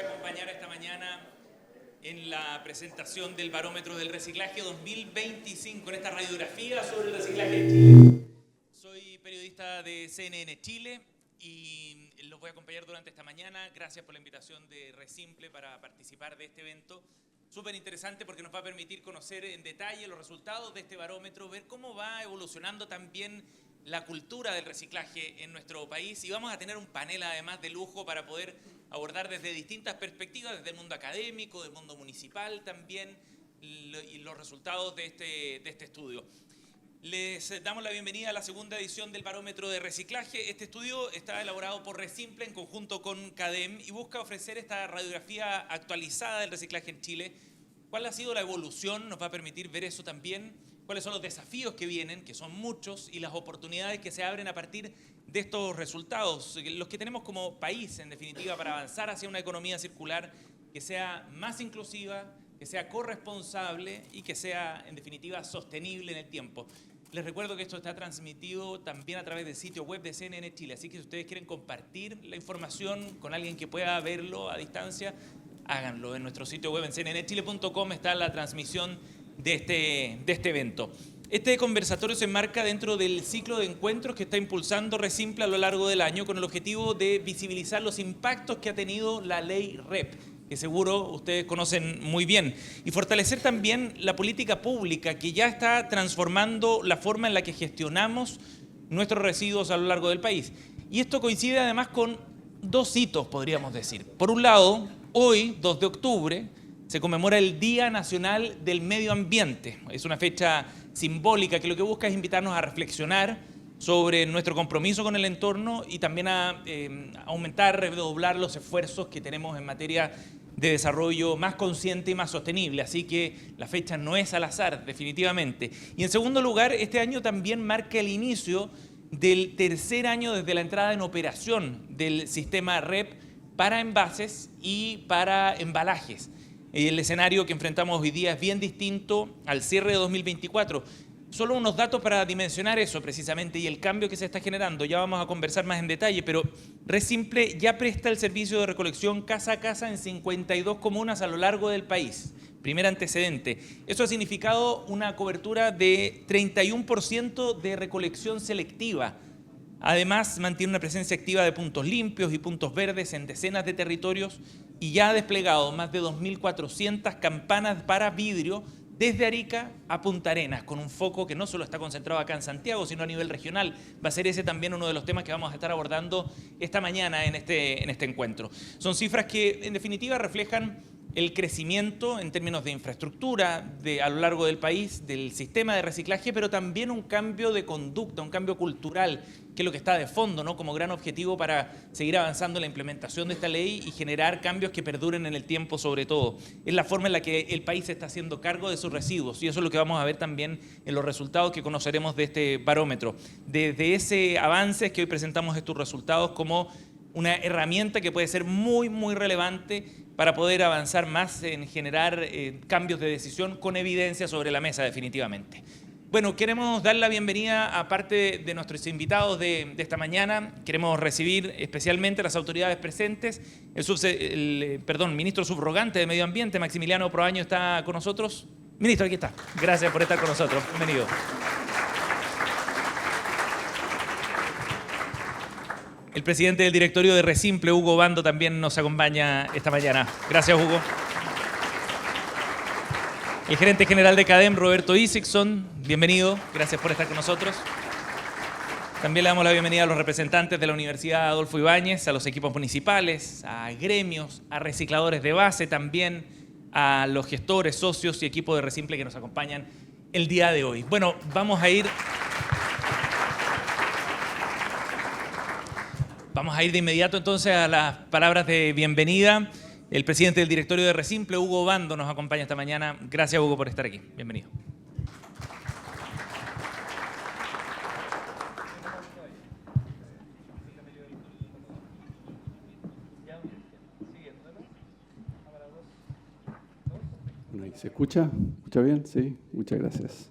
a acompañar esta mañana en la presentación del Barómetro del Reciclaje 2025, en esta radiografía sobre el reciclaje en Chile. Soy periodista de CNN Chile y los voy a acompañar durante esta mañana. Gracias por la invitación de Resimple para participar de este evento. Súper interesante porque nos va a permitir conocer en detalle los resultados de este barómetro, ver cómo va evolucionando también la cultura del reciclaje en nuestro país, y vamos a tener un panel además de lujo para poder abordar desde distintas perspectivas, desde el mundo académico, del mundo municipal también, y los resultados de este estudio. Les damos la bienvenida a la segunda edición del Barómetro de Reciclaje. Este estudio está elaborado por Resimple en conjunto con CADEM y busca ofrecer esta radiografía actualizada del reciclaje en Chile. ¿Cuál ha sido la evolución? Nos va a permitir ver eso también. ¿Cuáles son los desafíos que vienen, que son muchos, y las oportunidades que se abren a partir de estos resultados? Los que tenemos como país, en definitiva, para avanzar hacia una economía circular que sea más inclusiva, que sea corresponsable y que sea, en definitiva, sostenible en el tiempo. Les recuerdo que esto está transmitido también a través del sitio web de CNN Chile, así que si ustedes quieren compartir la información con alguien que pueda verlo a distancia, háganlo. En nuestro sitio web en cnnchile.com está la transmisión de este evento. Este conversatorio se enmarca dentro del ciclo de encuentros que está impulsando Resimple a lo largo del año con el objetivo de visibilizar los impactos que ha tenido la ley REP, que seguro ustedes conocen muy bien, y fortalecer también la política pública que ya está transformando la forma en la que gestionamos nuestros residuos a lo largo del país. Y esto coincide además con dos hitos, podríamos decir. Por un lado, hoy, 2 de octubre, se conmemora el Día Nacional del Medio Ambiente. Es una fecha simbólica que lo que busca es invitarnos a reflexionar sobre nuestro compromiso con el entorno y también a aumentar, redoblar los esfuerzos que tenemos en materia de desarrollo más consciente y más sostenible. Así que la fecha no es al azar, definitivamente. Y en segundo lugar, este año también marca el inicio del tercer año desde la entrada en operación del sistema REP para envases y para embalajes. El escenario que enfrentamos hoy día es bien distinto al cierre de 2024. Solo unos datos para dimensionar eso precisamente y el cambio que se está generando. Ya vamos a conversar más en detalle, pero Resimple ya presta el servicio de recolección casa a casa en 52 comunas a lo largo del país. Primer antecedente. Eso ha significado una cobertura de 31% de recolección selectiva. Además, mantiene una presencia activa de puntos limpios y puntos verdes en decenas de territorios y ya ha desplegado más de 2.400 campanas para vidrio desde Arica a Punta Arenas, con un foco que no solo está concentrado acá en Santiago, sino a nivel regional. Va a ser ese también uno de los temas que vamos a estar abordando esta mañana en este encuentro. Son cifras que, en definitiva, reflejan el crecimiento en términos de infraestructura a lo largo del país, del sistema de reciclaje, pero también un cambio de conducta, un cambio cultural, que es lo que está de fondo, ¿no?, como gran objetivo para seguir avanzando en la implementación de esta ley y generar cambios que perduren en el tiempo sobre todo. Es la forma en la que el país se está haciendo cargo de sus residuos y eso es lo que vamos a ver también en los resultados que conoceremos de este barómetro. Desde ese avance es que hoy presentamos estos resultados como una herramienta que puede ser muy, muy relevante para poder avanzar más en generar cambios de decisión con evidencia sobre la mesa definitivamente. Bueno, queremos dar la bienvenida a parte de nuestros invitados de esta mañana. Queremos recibir especialmente a las autoridades presentes. El ministro subrogante de Medio Ambiente, Maximiliano Proaño, está con nosotros. Ministro, aquí está. Gracias por estar con nosotros. Bienvenido. El presidente del directorio de Resimple, Hugo Obando, también nos acompaña esta mañana. Gracias, Hugo. El gerente general de CADEM, Roberto Isakson, bienvenido. Gracias por estar con nosotros. También le damos la bienvenida a los representantes de la Universidad Adolfo Ibáñez, a los equipos municipales, a gremios, a recicladores de base, también a los gestores, socios y equipos de Resimple que nos acompañan el día de hoy. Bueno, vamos a ir de inmediato entonces a las palabras de bienvenida. El presidente del directorio de Resimple, Hugo Obando, nos acompaña esta mañana. Gracias, Hugo, por estar aquí. Bienvenido. ¿Se escucha? ¿Escucha bien? Sí, muchas gracias.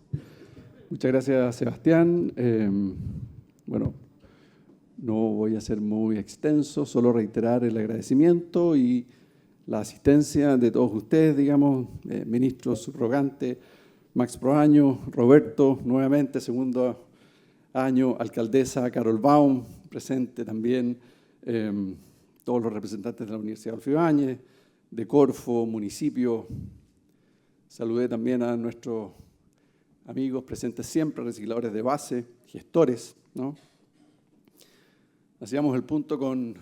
Muchas gracias, Sebastián. Bueno, no voy a ser muy extenso, solo reiterar el agradecimiento y la asistencia de todos ustedes, digamos, ministro subrogante Max Proaño, Roberto, nuevamente, segundo año, alcaldesa Carol Baum, presente también todos los representantes de la Universidad Adolfo Ibáñez, de Corfo, municipio. Saludé también a nuestros amigos presentes siempre, recicladores de base, gestores, ¿no? Hacíamos el punto con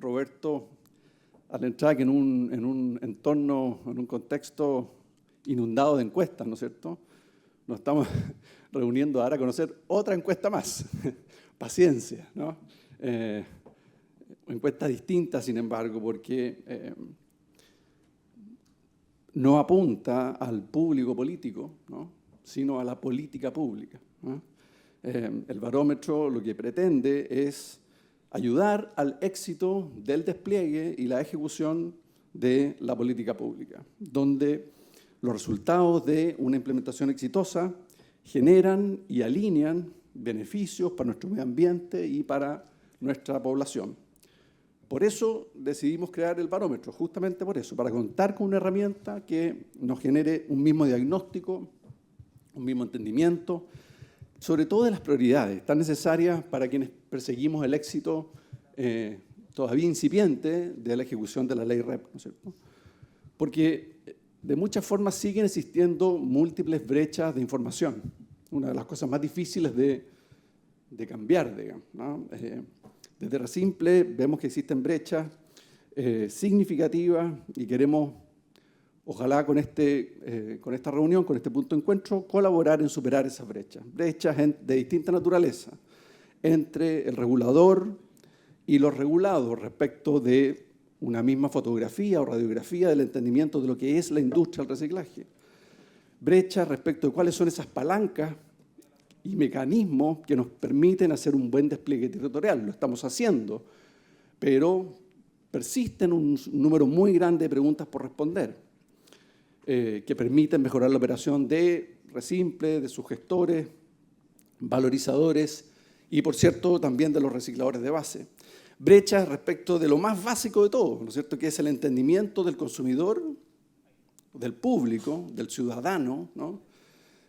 Roberto al entrar en un entorno, en un contexto inundado de encuestas, ¿no es cierto? Nos estamos reuniendo ahora a conocer otra encuesta más. Paciencia, ¿no? Encuesta distinta, sin embargo, porque no apunta al público político, ¿no? Sino a la política pública, ¿no? El barómetro lo que pretende es ayudar al éxito del despliegue y la ejecución de la política pública, donde los resultados de una implementación exitosa generan y alinean beneficios para nuestro medio ambiente y para nuestra población. Por eso decidimos crear el barómetro, justamente por eso, para contar con una herramienta que nos genere un mismo diagnóstico, un mismo entendimiento, sobre todo de las prioridades tan necesarias para quienes perseguimos el éxito todavía incipiente de la ejecución de la ley REP, ¿no es cierto? Porque de muchas formas siguen existiendo múltiples brechas de información. Una de las cosas más difíciles de cambiar, digamos, ¿no? Desde RESimple vemos que existen brechas significativas y queremos, ojalá con esta reunión, con este punto de encuentro, colaborar en superar esas brechas. Brechas de distinta naturaleza entre el regulador y los regulados respecto de una misma fotografía o radiografía del entendimiento de lo que es la industria del reciclaje. Brechas respecto de cuáles son esas palancas y mecanismos que nos permiten hacer un buen despliegue territorial. Lo estamos haciendo, pero persisten un número muy grande de preguntas por responder, que permiten mejorar la operación de RESimple, de sus gestores, valorizadores y, por cierto, también de los recicladores de base. Brechas respecto de lo más básico de todo, ¿no es cierto?, que es el entendimiento del consumidor, del público, del ciudadano, ¿no?,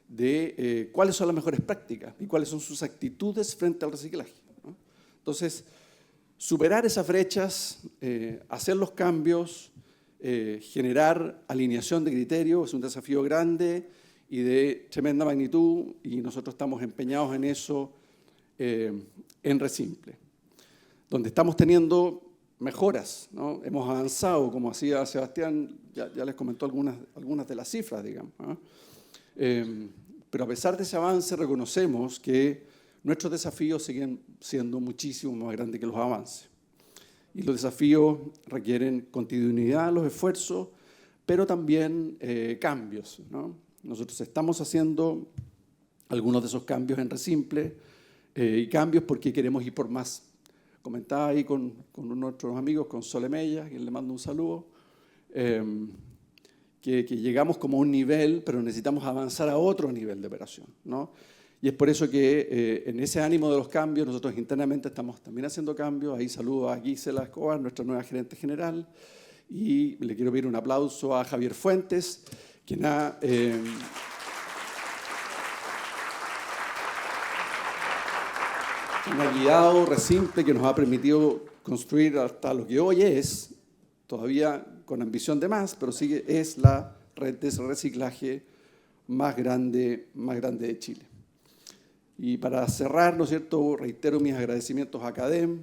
de cuáles son las mejores prácticas y cuáles son sus actitudes frente al reciclaje, ¿no? Entonces, superar esas brechas, hacer los cambios, generar alineación de criterios es un desafío grande y de tremenda magnitud, y nosotros estamos empeñados en eso en RESimple, donde estamos teniendo mejoras, ¿no? Hemos avanzado, como hacía Sebastián, ya les comentó algunas de las cifras, digamos, ¿no? Pero a pesar de ese avance reconocemos que nuestros desafíos siguen siendo muchísimo más grandes que los avances. Y los desafíos requieren continuidad en los esfuerzos, pero también cambios, ¿no? Nosotros estamos haciendo algunos de esos cambios en RESimple, y cambios porque queremos ir por más. Comentaba ahí con uno de nuestros amigos, con Sole Mella, a quien le mando un saludo, que llegamos como a un nivel, pero necesitamos avanzar a otro nivel de operación, ¿no? Y es por eso que en ese ánimo de los cambios, nosotros internamente estamos también haciendo cambios. Ahí saludo a Gisela Escobar, nuestra nueva gerente general, y le quiero pedir un aplauso a Javier Fuentes, quien ha guiado RESimple, que nos ha permitido construir hasta lo que hoy es, todavía con ambición de más, pero sigue, es la red de reciclaje más grande de Chile. Y para cerrar, ¿no es cierto?, reitero mis agradecimientos a CADEM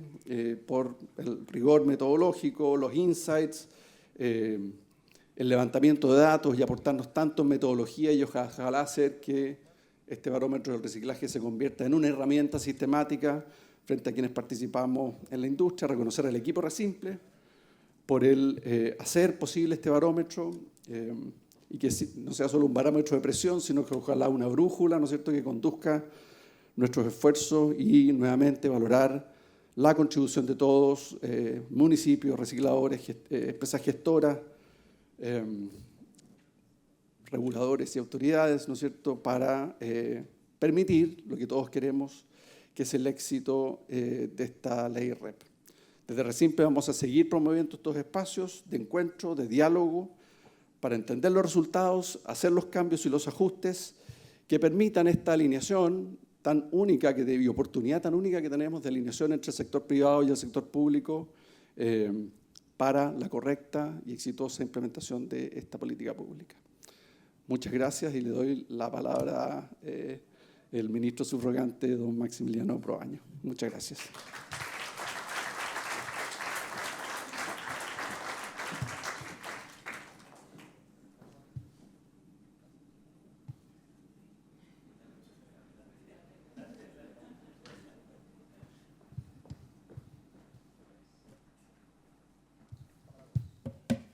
por el rigor metodológico, los insights, el levantamiento de datos y aportarnos tanto en metodología, y ojalá hacer que este barómetro del reciclaje se convierta en una herramienta sistemática frente a quienes participamos en la industria. Reconocer al equipo RESimple por el hacer posible este barómetro, y que no sea solo un barómetro de presión, sino que ojalá una brújula, ¿no es cierto?, que conduzca nuestros esfuerzos, y nuevamente valorar la contribución de todos, municipios, recicladores, empresas gestoras, reguladores y autoridades, ¿no es cierto?, para permitir lo que todos queremos, que es el éxito de esta ley REP. Desde Resimple vamos a seguir promoviendo estos espacios de encuentro, de diálogo, para entender los resultados, hacer los cambios y los ajustes que permitan esta alineación tan única y oportunidad tan única que tenemos de alineación entre el sector privado y el sector público para la correcta y exitosa implementación de esta política pública. Muchas gracias y le doy la palabra al ministro subrogante, don Maximiliano Proaño. Muchas gracias.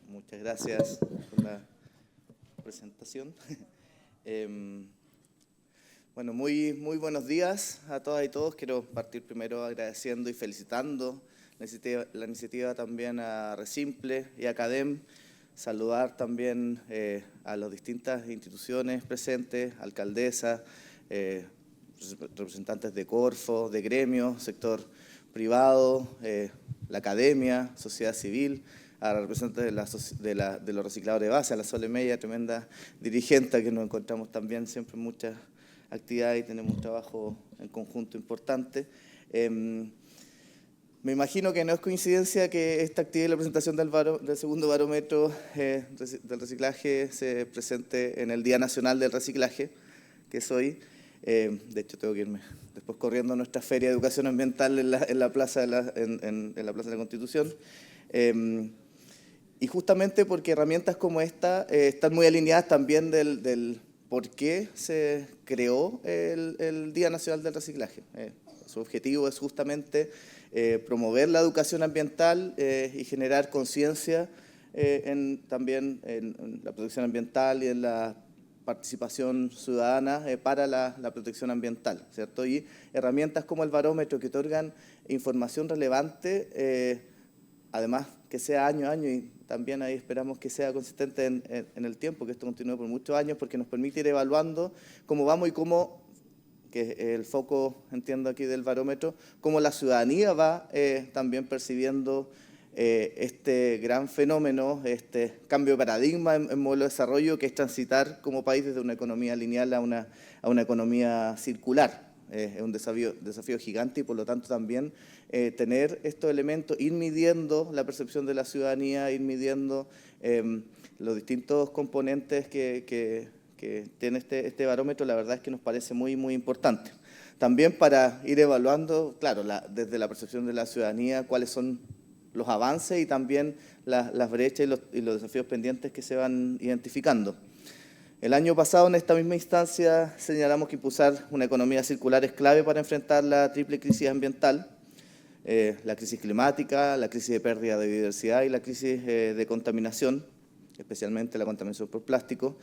Muchas gracias por la presentación. Bueno, muy buenos días a todas y todos. Quiero partir primero agradeciendo y felicitando la iniciativa también a Resimple y a CADEM. Saludar también a las distintas instituciones presentes, alcaldesa, representantes de Corfo, de gremios, sector privado, la academia, sociedad civil, a representantes de los recicladores de base, a la Sole Media, tremenda dirigente, que nos encontramos también siempre en muchas actividades y tenemos un trabajo en conjunto importante. Me imagino que no es coincidencia que esta actividad y la presentación del segundo barómetro del reciclaje se presente en el Día Nacional del Reciclaje, que es hoy. De hecho, tengo que irme después corriendo a nuestra Feria de Educación Ambiental en la Plaza de la Constitución. Y justamente porque herramientas como esta están muy alineadas también del por qué se creó el Día Nacional del Reciclaje. Su objetivo es justamente promover la educación ambiental y generar conciencia también en la protección ambiental y en la participación ciudadana para la protección ambiental, ¿cierto? Y herramientas como el barómetro que otorgan información relevante, además que sea año a año, y también ahí esperamos que sea consistente en el tiempo, que esto continúe por muchos años, porque nos permite ir evaluando cómo vamos y cómo, que el foco, entiendo aquí del barómetro, cómo la ciudadanía va también percibiendo este gran fenómeno, este cambio de paradigma en modelo de desarrollo, que es transitar como país desde una economía lineal a una economía circular. Es un desafío gigante y por lo tanto también tener estos elementos, ir midiendo la percepción de la ciudadanía, ir midiendo los distintos componentes que tiene este barómetro, la verdad es que nos parece muy importante. También para ir evaluando, claro, desde la percepción de la ciudadanía, cuáles son los avances y también las brechas y los desafíos pendientes que se van identificando. El año pasado, en esta misma instancia, señalamos que impulsar una economía circular es clave para enfrentar la triple crisis ambiental, la crisis climática, la crisis de pérdida de biodiversidad y la crisis de contaminación, especialmente la contaminación por plástico.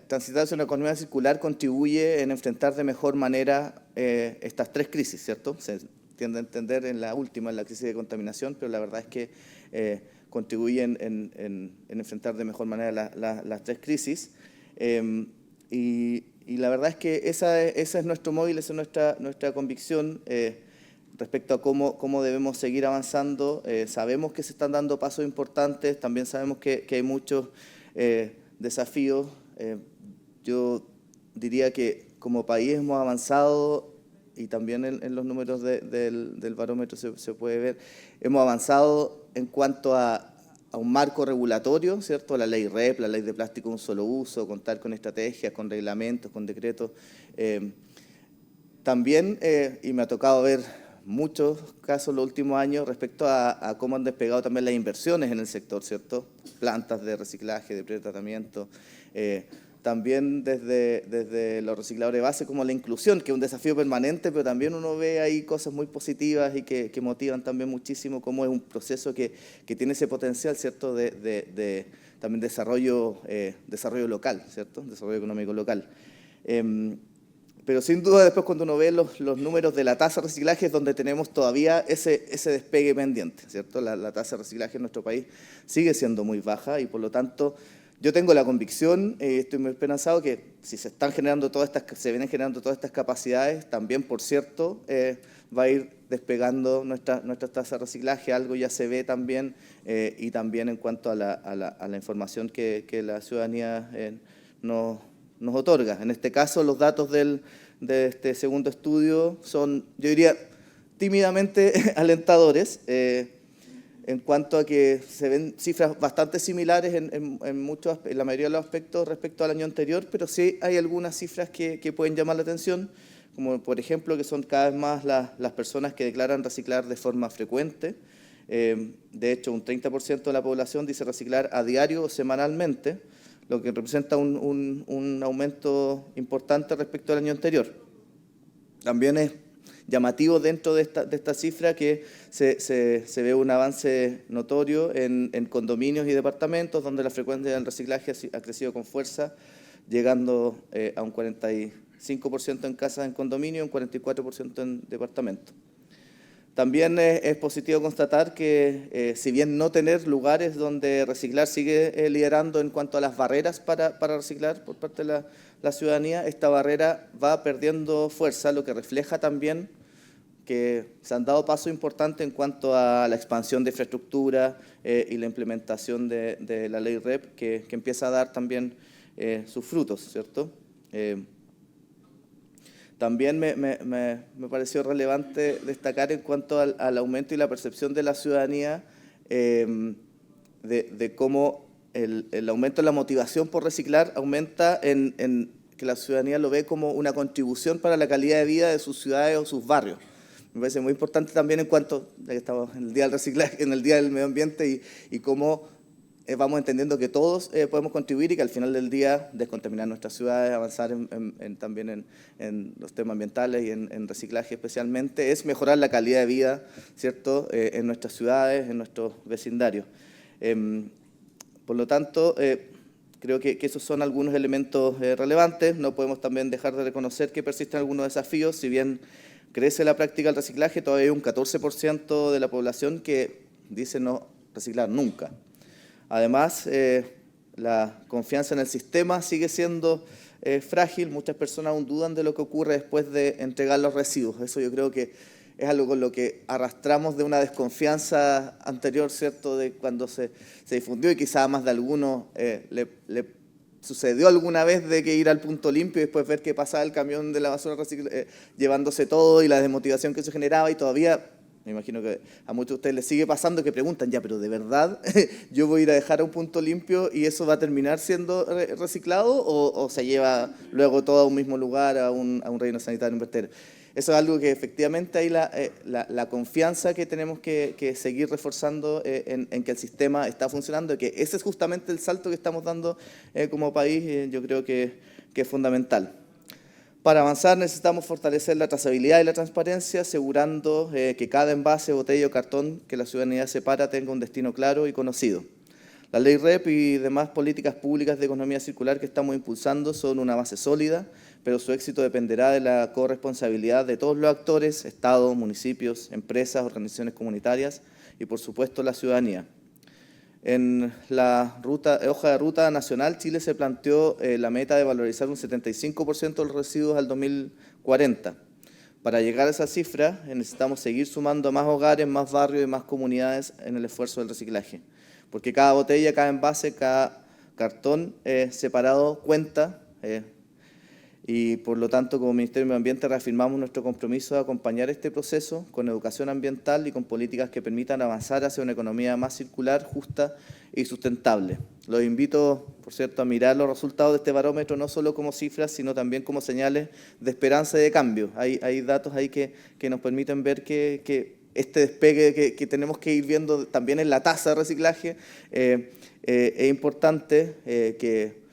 Transitar hacia una economía circular contribuye en enfrentar de mejor manera estas tres crisis, ¿cierto? Se tiende a entender en la última, en la crisis de contaminación, pero la verdad es que contribuyen en enfrentar de mejor manera las tres crisis. Y la verdad es que ese es nuestro móvil, esa es nuestra convicción respecto a cómo debemos seguir avanzando. Sabemos que se están dando pasos importantes, también sabemos que hay muchos desafíos. Yo diría que como país hemos avanzado, y también en los números del barómetro se puede ver, hemos avanzado en cuanto a un marco regulatorio, ¿cierto? La ley REP, la ley de plástico de un solo uso, contar con estrategias, con reglamentos, con decretos. También, y me ha tocado ver muchos casos en los últimos años respecto a cómo han despegado también las inversiones en el sector, ¿cierto? Plantas de reciclaje, de pretratamiento, también desde los recicladores de base como la inclusión, que es un desafío permanente, pero también uno ve ahí cosas muy positivas y que motivan también muchísimo cómo es un proceso que tiene ese potencial, ¿cierto?, de también desarrollo local, ¿cierto?, desarrollo económico local. Pero sin duda después cuando uno ve los números de la tasa de reciclaje es donde tenemos todavía ese despegue pendiente, ¿cierto? La tasa de reciclaje en nuestro país sigue siendo muy baja y por lo tanto yo tengo la convicción, estoy muy esperanzado que si se vienen generando todas estas capacidades, también, por cierto, va a ir despegando nuestra tasa de reciclaje, algo ya se ve también, y también en cuanto a la información que la ciudadanía nos otorga. En este caso, los datos de este segundo estudio son, yo diría, tímidamente alentadores, en cuanto a que se ven cifras bastante similares en la mayoría de los aspectos respecto al año anterior, pero sí hay algunas cifras que pueden llamar la atención, como por ejemplo que son cada vez más las personas que declaran reciclar de forma frecuente. De hecho, un 30% de la población dice reciclar a diario o semanalmente, lo que representa un aumento importante respecto al año anterior. También es llamativo dentro de esta cifra que se ve un avance notorio en condominios y departamentos, donde la frecuencia del reciclaje ha crecido con fuerza, llegando a un 45% en casas en condominio y un 44% en departamentos. También es positivo constatar que, si bien no tener lugares donde reciclar sigue liderando en cuanto a las barreras para reciclar por parte de la ciudadanía, esta barrera va perdiendo fuerza, lo que refleja también que se han dado pasos importantes en cuanto a la expansión de infraestructura y la implementación de la ley REP, que empieza a dar también sus frutos, ¿cierto? También me pareció relevante destacar en cuanto al aumento y la percepción de la ciudadanía de cómo el aumento de la motivación por reciclar aumenta en que la ciudadanía lo ve como una contribución para la calidad de vida de sus ciudades o sus barrios. Me parece muy importante también en cuanto, ya que estamos en el Día del Reciclaje, en el Día del Medio Ambiente, y cómo vamos entendiendo que todos podemos contribuir y que al final del día descontaminar nuestras ciudades, avanzar también en los temas ambientales y en reciclaje especialmente, es mejorar la calidad de vida, ¿cierto?, en nuestras ciudades, en nuestros vecindarios. Por lo tanto, creo que esos son algunos elementos relevantes. No podemos también dejar de reconocer que persisten algunos desafíos. Si bien crece la práctica del reciclaje, todavía hay un 14% de la población que dice no reciclar nunca. Además, la confianza en el sistema sigue siendo frágil. Muchas personas aún dudan de lo que ocurre después de entregar los residuos. Eso yo creo que es algo con lo que arrastramos de una desconfianza anterior, ¿cierto?, de cuando se difundió, y quizá a más de alguno le sucedió alguna vez de que ir al punto limpio y después ver que pasaba el camión de la basura llevándose todo, y la desmotivación que eso generaba, y todavía me imagino que a muchos de ustedes les sigue pasando que preguntan, ya, pero ¿de verdad yo voy a ir a dejar a un punto limpio y eso va a terminar siendo reciclado, o se lleva luego todo a un mismo lugar, a un relleno sanitario, un vertedero? Eso es algo que efectivamente hay la confianza que tenemos que seguir reforzando en que el sistema está funcionando, y que ese es justamente el salto que estamos dando como país. Yo creo que es fundamental. Para avanzar necesitamos fortalecer la trazabilidad y la transparencia, asegurando que cada envase, botella o cartón que la ciudadanía separa tenga un destino claro y conocido. La ley REP y demás políticas públicas de economía circular que estamos impulsando son una base sólida, pero su éxito dependerá de la corresponsabilidad de todos los actores: Estado, municipios, empresas, organizaciones comunitarias y, por supuesto, la ciudadanía. En la hoja de ruta nacional, Chile se planteó la meta de valorizar un 75% de los residuos al 2040. Para llegar a esa cifra necesitamos seguir sumando más hogares, más barrios y más comunidades en el esfuerzo del reciclaje, porque cada botella, cada envase, cada cartón separado cuenta, y por lo tanto, como Ministerio de Medio Ambiente, reafirmamos nuestro compromiso de acompañar este proceso con educación ambiental y con políticas que permitan avanzar hacia una economía más circular, justa y sustentable. Los invito, por cierto, a mirar los resultados de este barómetro no solo como cifras, sino también como señales de esperanza y de cambio. Hay datos ahí que nos permiten ver que este despegue que tenemos que ir viendo también en la tasa de reciclaje es importante, que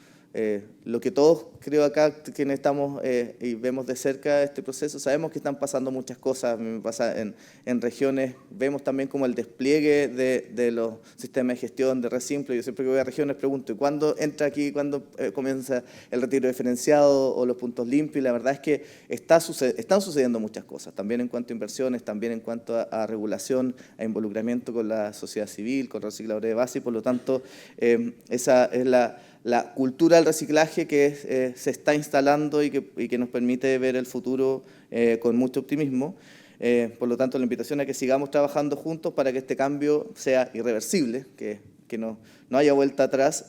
lo que todos, creo acá, quienes estamos y vemos de cerca este proceso, sabemos que están pasando muchas cosas. Me pasa en regiones, vemos también como el despliegue de los sistemas de gestión de Resimple. Yo siempre que voy a regiones pregunto, ¿y cuándo entra aquí, cuándo comienza el retiro diferenciado o los puntos limpios? Y la verdad es que están sucediendo muchas cosas, también en cuanto a inversiones, también en cuanto a regulación, a involucramiento con la sociedad civil, con recicladores de base, y por lo tanto esa es la cultura del reciclaje que se está instalando y que nos permite ver el futuro con mucho optimismo. Por lo tanto, la invitación a que sigamos trabajando juntos para que este cambio sea irreversible, que no haya vuelta atrás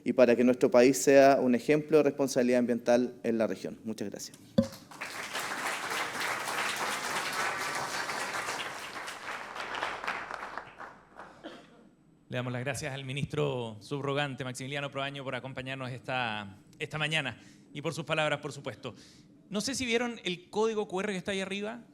y para que nuestro país sea un ejemplo de responsabilidad ambiental en la región. Muchas gracias. Le damos las gracias al ministro subrogante Maximiliano Proaño por acompañarnos esta mañana y por sus palabras, por supuesto. No sé si vieron el código QR que está ahí arriba,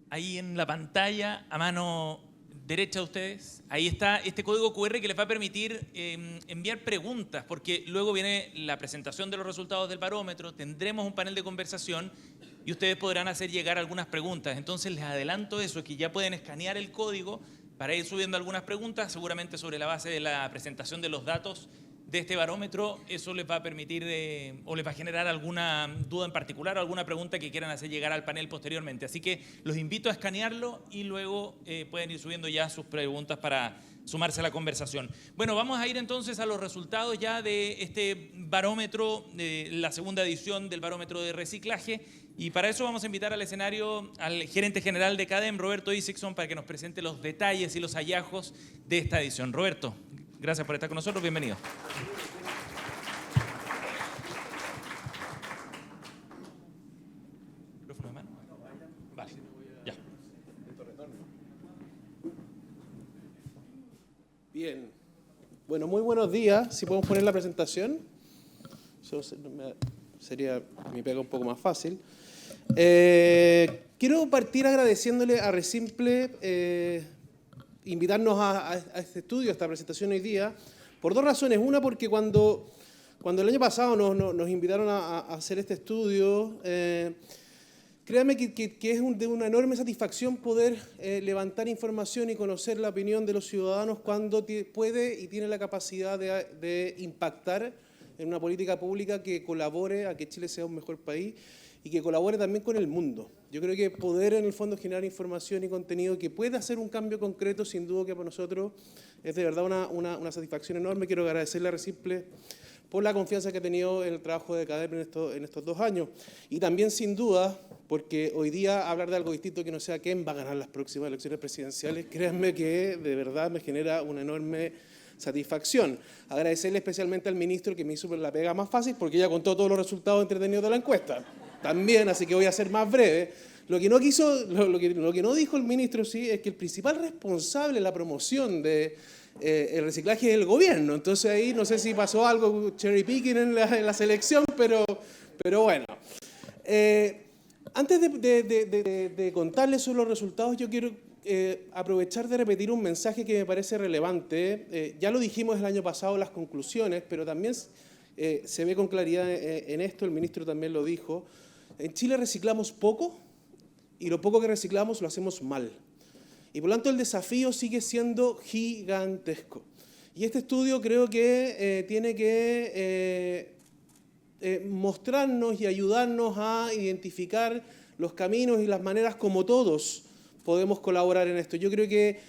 ahí en la pantalla, a mano derecha de ustedes. Ahí está este código QR que les va a permitir enviar preguntas, porque luego viene la presentación de los resultados del barómetro, tendremos un panel de conversación y ustedes podrán hacer llegar algunas preguntas. Entonces les adelanto eso, que ya pueden escanear el código para ir subiendo algunas preguntas, seguramente sobre la base de la presentación de los datos de este barómetro. Eso les va a permitir o les va a generar alguna duda en particular o alguna pregunta que quieran hacer llegar al panel posteriormente. Así que los invito a escanearlo y luego pueden ir subiendo ya sus preguntas para sumarse a la conversación. Bueno, vamos a ir entonces a los resultados ya de este barómetro, de la segunda edición del barómetro de reciclaje. Y para eso vamos a invitar al escenario al gerente general de CADEM, Roberto Isakson, para que nos presente los detalles y los hallazgos de esta edición. Roberto, gracias por estar con nosotros, bienvenido. ¿Micrófono de mano? Vale, ya. Bien. Bueno, muy buenos días. Si podemos poner la presentación, eso sería mi pega un poco más fácil. Quiero partir agradeciéndole a Resimple invitarnos a este estudio, a esta presentación hoy día, por dos razones. Una, porque cuando el año pasado nos invitaron a hacer este estudio, créanme que es de una enorme satisfacción poder levantar información y conocer la opinión de los ciudadanos cuando puede y tiene la capacidad de impactar en una política pública que colabore a que Chile sea un mejor país y que colabore también con el mundo. Yo creo que poder en el fondo generar información y contenido que pueda hacer un cambio concreto, sin duda que para nosotros es de verdad una satisfacción enorme. Quiero agradecerle a Resimple por la confianza que ha tenido en el trabajo de CADEM en estos 2 años. Y también sin duda, porque hoy día hablar de algo distinto que no sea quién va a ganar las próximas elecciones presidenciales, créanme que de verdad me genera una enorme satisfacción. Agradecerle especialmente al ministro que me hizo la pega más fácil porque ya contó todos los resultados entretenidos de la encuesta. También, así que voy a ser más breve. Lo que no dijo el ministro, sí, es que el principal responsable de la promoción de el reciclaje es el gobierno. Entonces ahí no sé si pasó algo cherry picking en la selección, pero bueno. Antes de contarles sobre los resultados, yo quiero aprovechar de repetir un mensaje que me parece relevante. Ya lo dijimos el año pasado, las conclusiones, pero también se ve con claridad en esto, el ministro también lo dijo. En Chile reciclamos poco y lo poco que reciclamos lo hacemos mal. Y por lo tanto el desafío sigue siendo gigantesco. Y este estudio creo que tiene que mostrarnos y ayudarnos a identificar los caminos y las maneras como todos podemos colaborar en esto. Yo creo que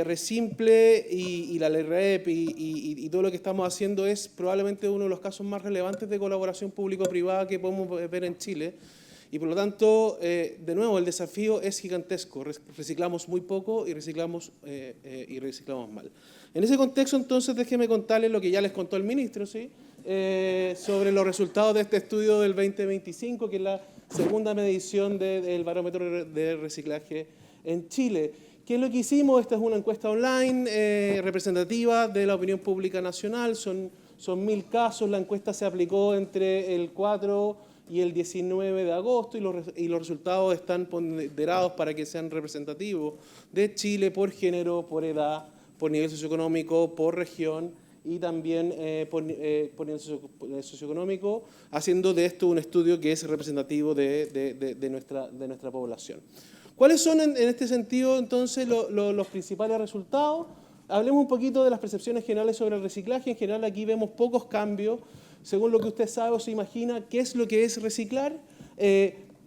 Resimple y la LREP y todo lo que estamos haciendo es probablemente uno de los casos más relevantes de colaboración público-privada que podemos ver en Chile. Y por lo tanto, de nuevo, el desafío es gigantesco. Reciclamos muy poco y reciclamos mal. En ese contexto, entonces, déjenme contarles lo que ya les contó el ministro, ¿sí? Sobre los resultados de este estudio del 2025, que es la segunda medición del barómetro de reciclaje en Chile. ¿Qué es lo que hicimos? Esta es una encuesta online representativa de la opinión pública nacional. Son 1000 casos. La encuesta se aplicó entre el 4 y el 19 de agosto y los resultados están ponderados para que sean representativos de Chile por género, por edad, por nivel socioeconómico, por región y también por nivel socioeconómico, haciendo de esto un estudio que es representativo de nuestra población. ¿Cuáles son en este sentido entonces los principales resultados? Hablemos un poquito de las percepciones generales sobre el reciclaje. En general aquí vemos pocos cambios. Según lo que usted sabe o se imagina, ¿qué es lo que es reciclar?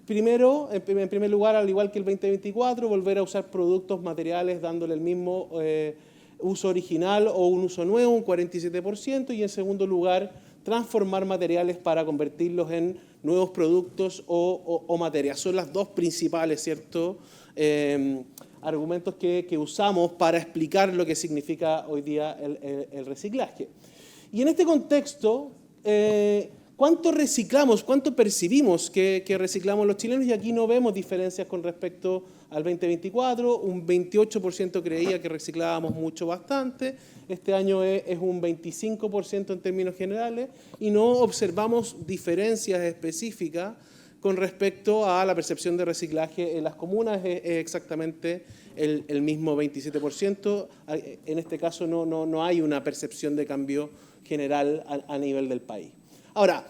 Primero, en primer lugar, al igual que el 2024, volver a usar productos materiales dándole el mismo uso original o un uso nuevo, un 47%. Y en segundo lugar, transformar materiales para convertirlos en nuevos productos o materias. Son las dos principales, ¿cierto?, argumentos que usamos para explicar lo que significa hoy día el reciclaje. Y en este contexto, ¿cuánto reciclamos, cuánto percibimos que reciclamos los chilenos? Y aquí no vemos diferencias con respecto al 2024. Un 28% creía que reciclábamos mucho, bastante. Este año es un 25% en términos generales. Y no observamos diferencias específicas con respecto a la percepción de reciclaje en las comunas. Es exactamente el mismo 27%. En este caso no hay una percepción de cambio general a nivel del país. Ahora,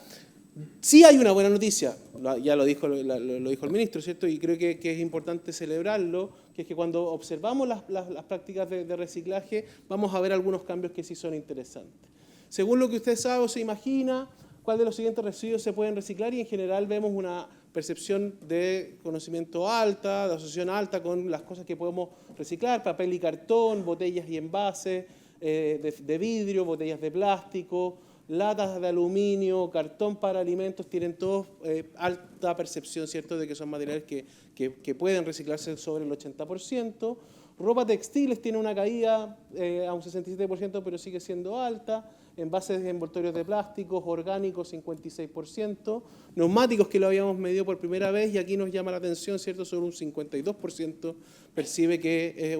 sí hay una buena noticia, ya lo dijo el ministro, ¿cierto? Y creo que es importante celebrarlo, que es que cuando observamos las prácticas de reciclaje, vamos a ver algunos cambios que sí son interesantes. Según lo que usted sabe o se imagina, cuál de los siguientes residuos se pueden reciclar, y en general vemos una percepción de conocimiento alta, de asociación alta con las cosas que podemos reciclar: papel y cartón, botellas y envases de vidrio, botellas de plástico, latas de aluminio, cartón para alimentos. Tienen todos alta percepción, ¿cierto?, de que son materiales que pueden reciclarse sobre el 80%. Ropa textiles tiene una caída a un 67%, pero sigue siendo alta. Envases de envoltorios de plásticos orgánicos, 56%. Neumáticos, que lo habíamos medido por primera vez, y aquí nos llama la atención, ¿cierto?, sobre un 52% percibe que es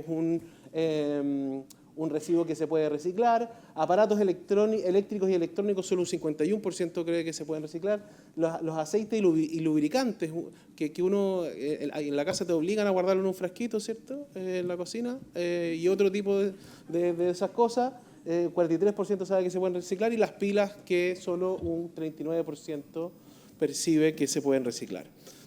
un residuo que se puede reciclar. Aparatos eléctricos y electrónicos, solo un 51% cree que se pueden reciclar. Los aceites y lubricantes, que uno en la casa te obligan a guardarlo en un frasquito, ¿cierto?, en la cocina, y otro tipo de esas cosas, 43% sabe que se pueden reciclar, y las pilas, que solo un 39% percibe que se pueden reciclar.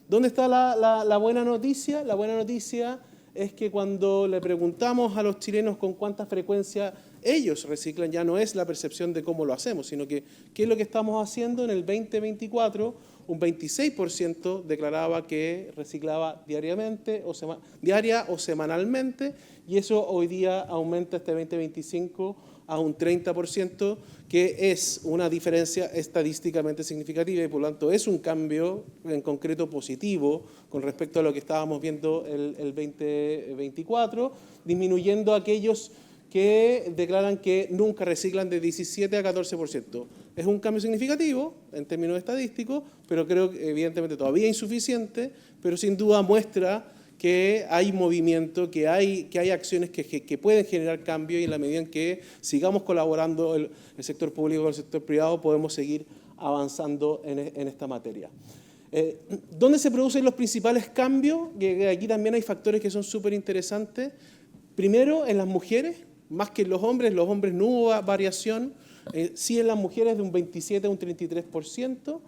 ¿Dónde está la buena noticia? La buena noticia es que cuando le preguntamos a los chilenos con cuánta frecuencia ellos reciclan, ya no es la percepción de cómo lo hacemos, sino que qué es lo que estamos haciendo. En el 2024, un 26% declaraba que reciclaba diaria o semanalmente, y eso hoy día aumenta este 2025 a un 30%, que es una diferencia estadísticamente significativa, y por lo tanto es un cambio en concreto positivo con respecto a lo que estábamos viendo el 2024, disminuyendo a aquellos que declaran que nunca reciclan, de 17 a 14%. Es un cambio significativo en términos estadísticos, pero creo que evidentemente todavía insuficiente, pero sin duda muestra que hay movimiento, que hay acciones que pueden generar cambio, y en la medida en que sigamos colaborando el sector público con el sector privado, podemos seguir avanzando en esta materia. ¿Dónde se producen los principales cambios? Que aquí también hay factores que son súper interesantes. Primero, en las mujeres, más que en los hombres no hubo variación, sí en las mujeres de un 27 a un 33%.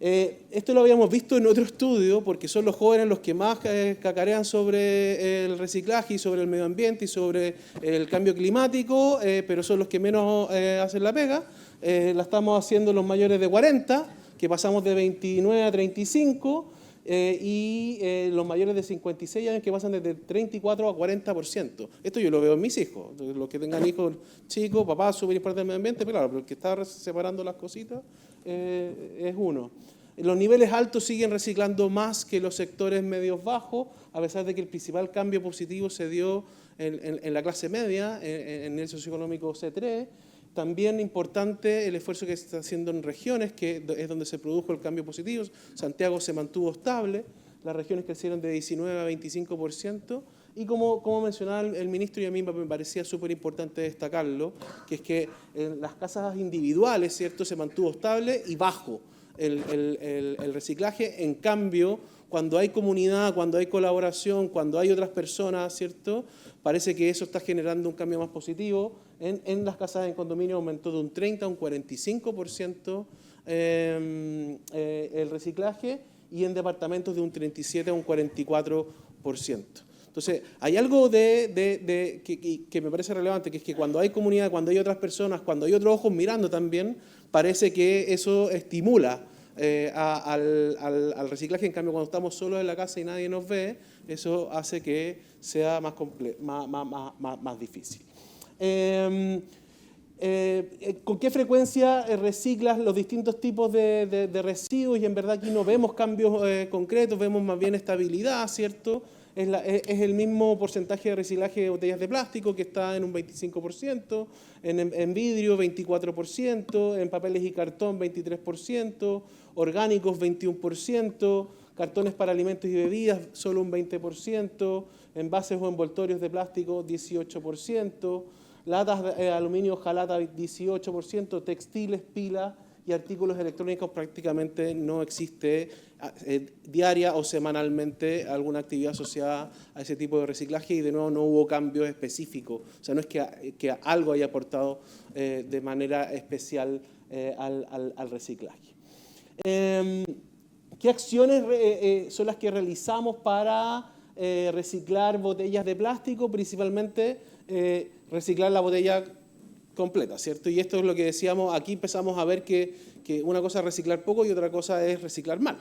Esto lo habíamos visto en otro estudio, porque son los jóvenes los que más cacarean sobre el reciclaje y sobre el medio ambiente y sobre el cambio climático, pero son los que menos hacen la pega. La estamos haciendo los mayores de 40, que pasamos de 29 a 35, y los mayores de 56 años, que pasan de 34 a 40%. Esto yo lo veo en mis hijos. Los que tengan hijos chicos, papás súper importantes del medio ambiente, pero claro, pero el que está separando las cositas es uno. Los niveles altos siguen reciclando más que los sectores medios bajos, a pesar de que el principal cambio positivo se dio en la clase media, en el socioeconómico C3. También importante el esfuerzo que se está haciendo en regiones, que es donde se produjo el cambio positivo. Santiago se mantuvo estable, las regiones crecieron de 19 a 25%, y como mencionaba el ministro, y a mí me parecía súper importante destacarlo, que es que en las casas individuales, ¿cierto?, se mantuvo estable y bajo el reciclaje. En cambio, cuando hay comunidad, cuando hay colaboración, cuando hay otras personas, ¿cierto?, parece que eso está generando un cambio más positivo. En las casas en condominio aumentó de un 30 a un 45% el reciclaje, y en departamentos de un 37 a un 44%. Entonces, hay algo que me parece relevante, que es que cuando hay comunidad, cuando hay otras personas, cuando hay otros ojos mirando también, parece que eso estimula al reciclaje. En cambio, cuando estamos solos en la casa y nadie nos ve, eso hace que sea más difícil. ¿Con qué frecuencia reciclas los distintos tipos de residuos? Y en verdad aquí no vemos cambios concretos, vemos más bien estabilidad, ¿cierto? es el mismo porcentaje de reciclaje de botellas de plástico, que está en un 25%, en vidrio 24%, en papeles y cartón 23%, orgánicos 21%, cartones para alimentos y bebidas solo un 20%, envases o envoltorios de plástico 18%, latas de aluminio hojalata 18%, textiles, pilas y artículos electrónicos prácticamente no existe diaria o semanalmente alguna actividad asociada a ese tipo de reciclaje, y de nuevo no hubo cambios específicos. O sea, no es que algo haya aportado de manera especial al reciclaje. ¿Qué acciones son las que realizamos para reciclar botellas de plástico? Principalmente reciclar la botella completa, ¿cierto? Y esto es lo que decíamos, aquí empezamos a ver que una cosa es reciclar poco y otra cosa es reciclar mal.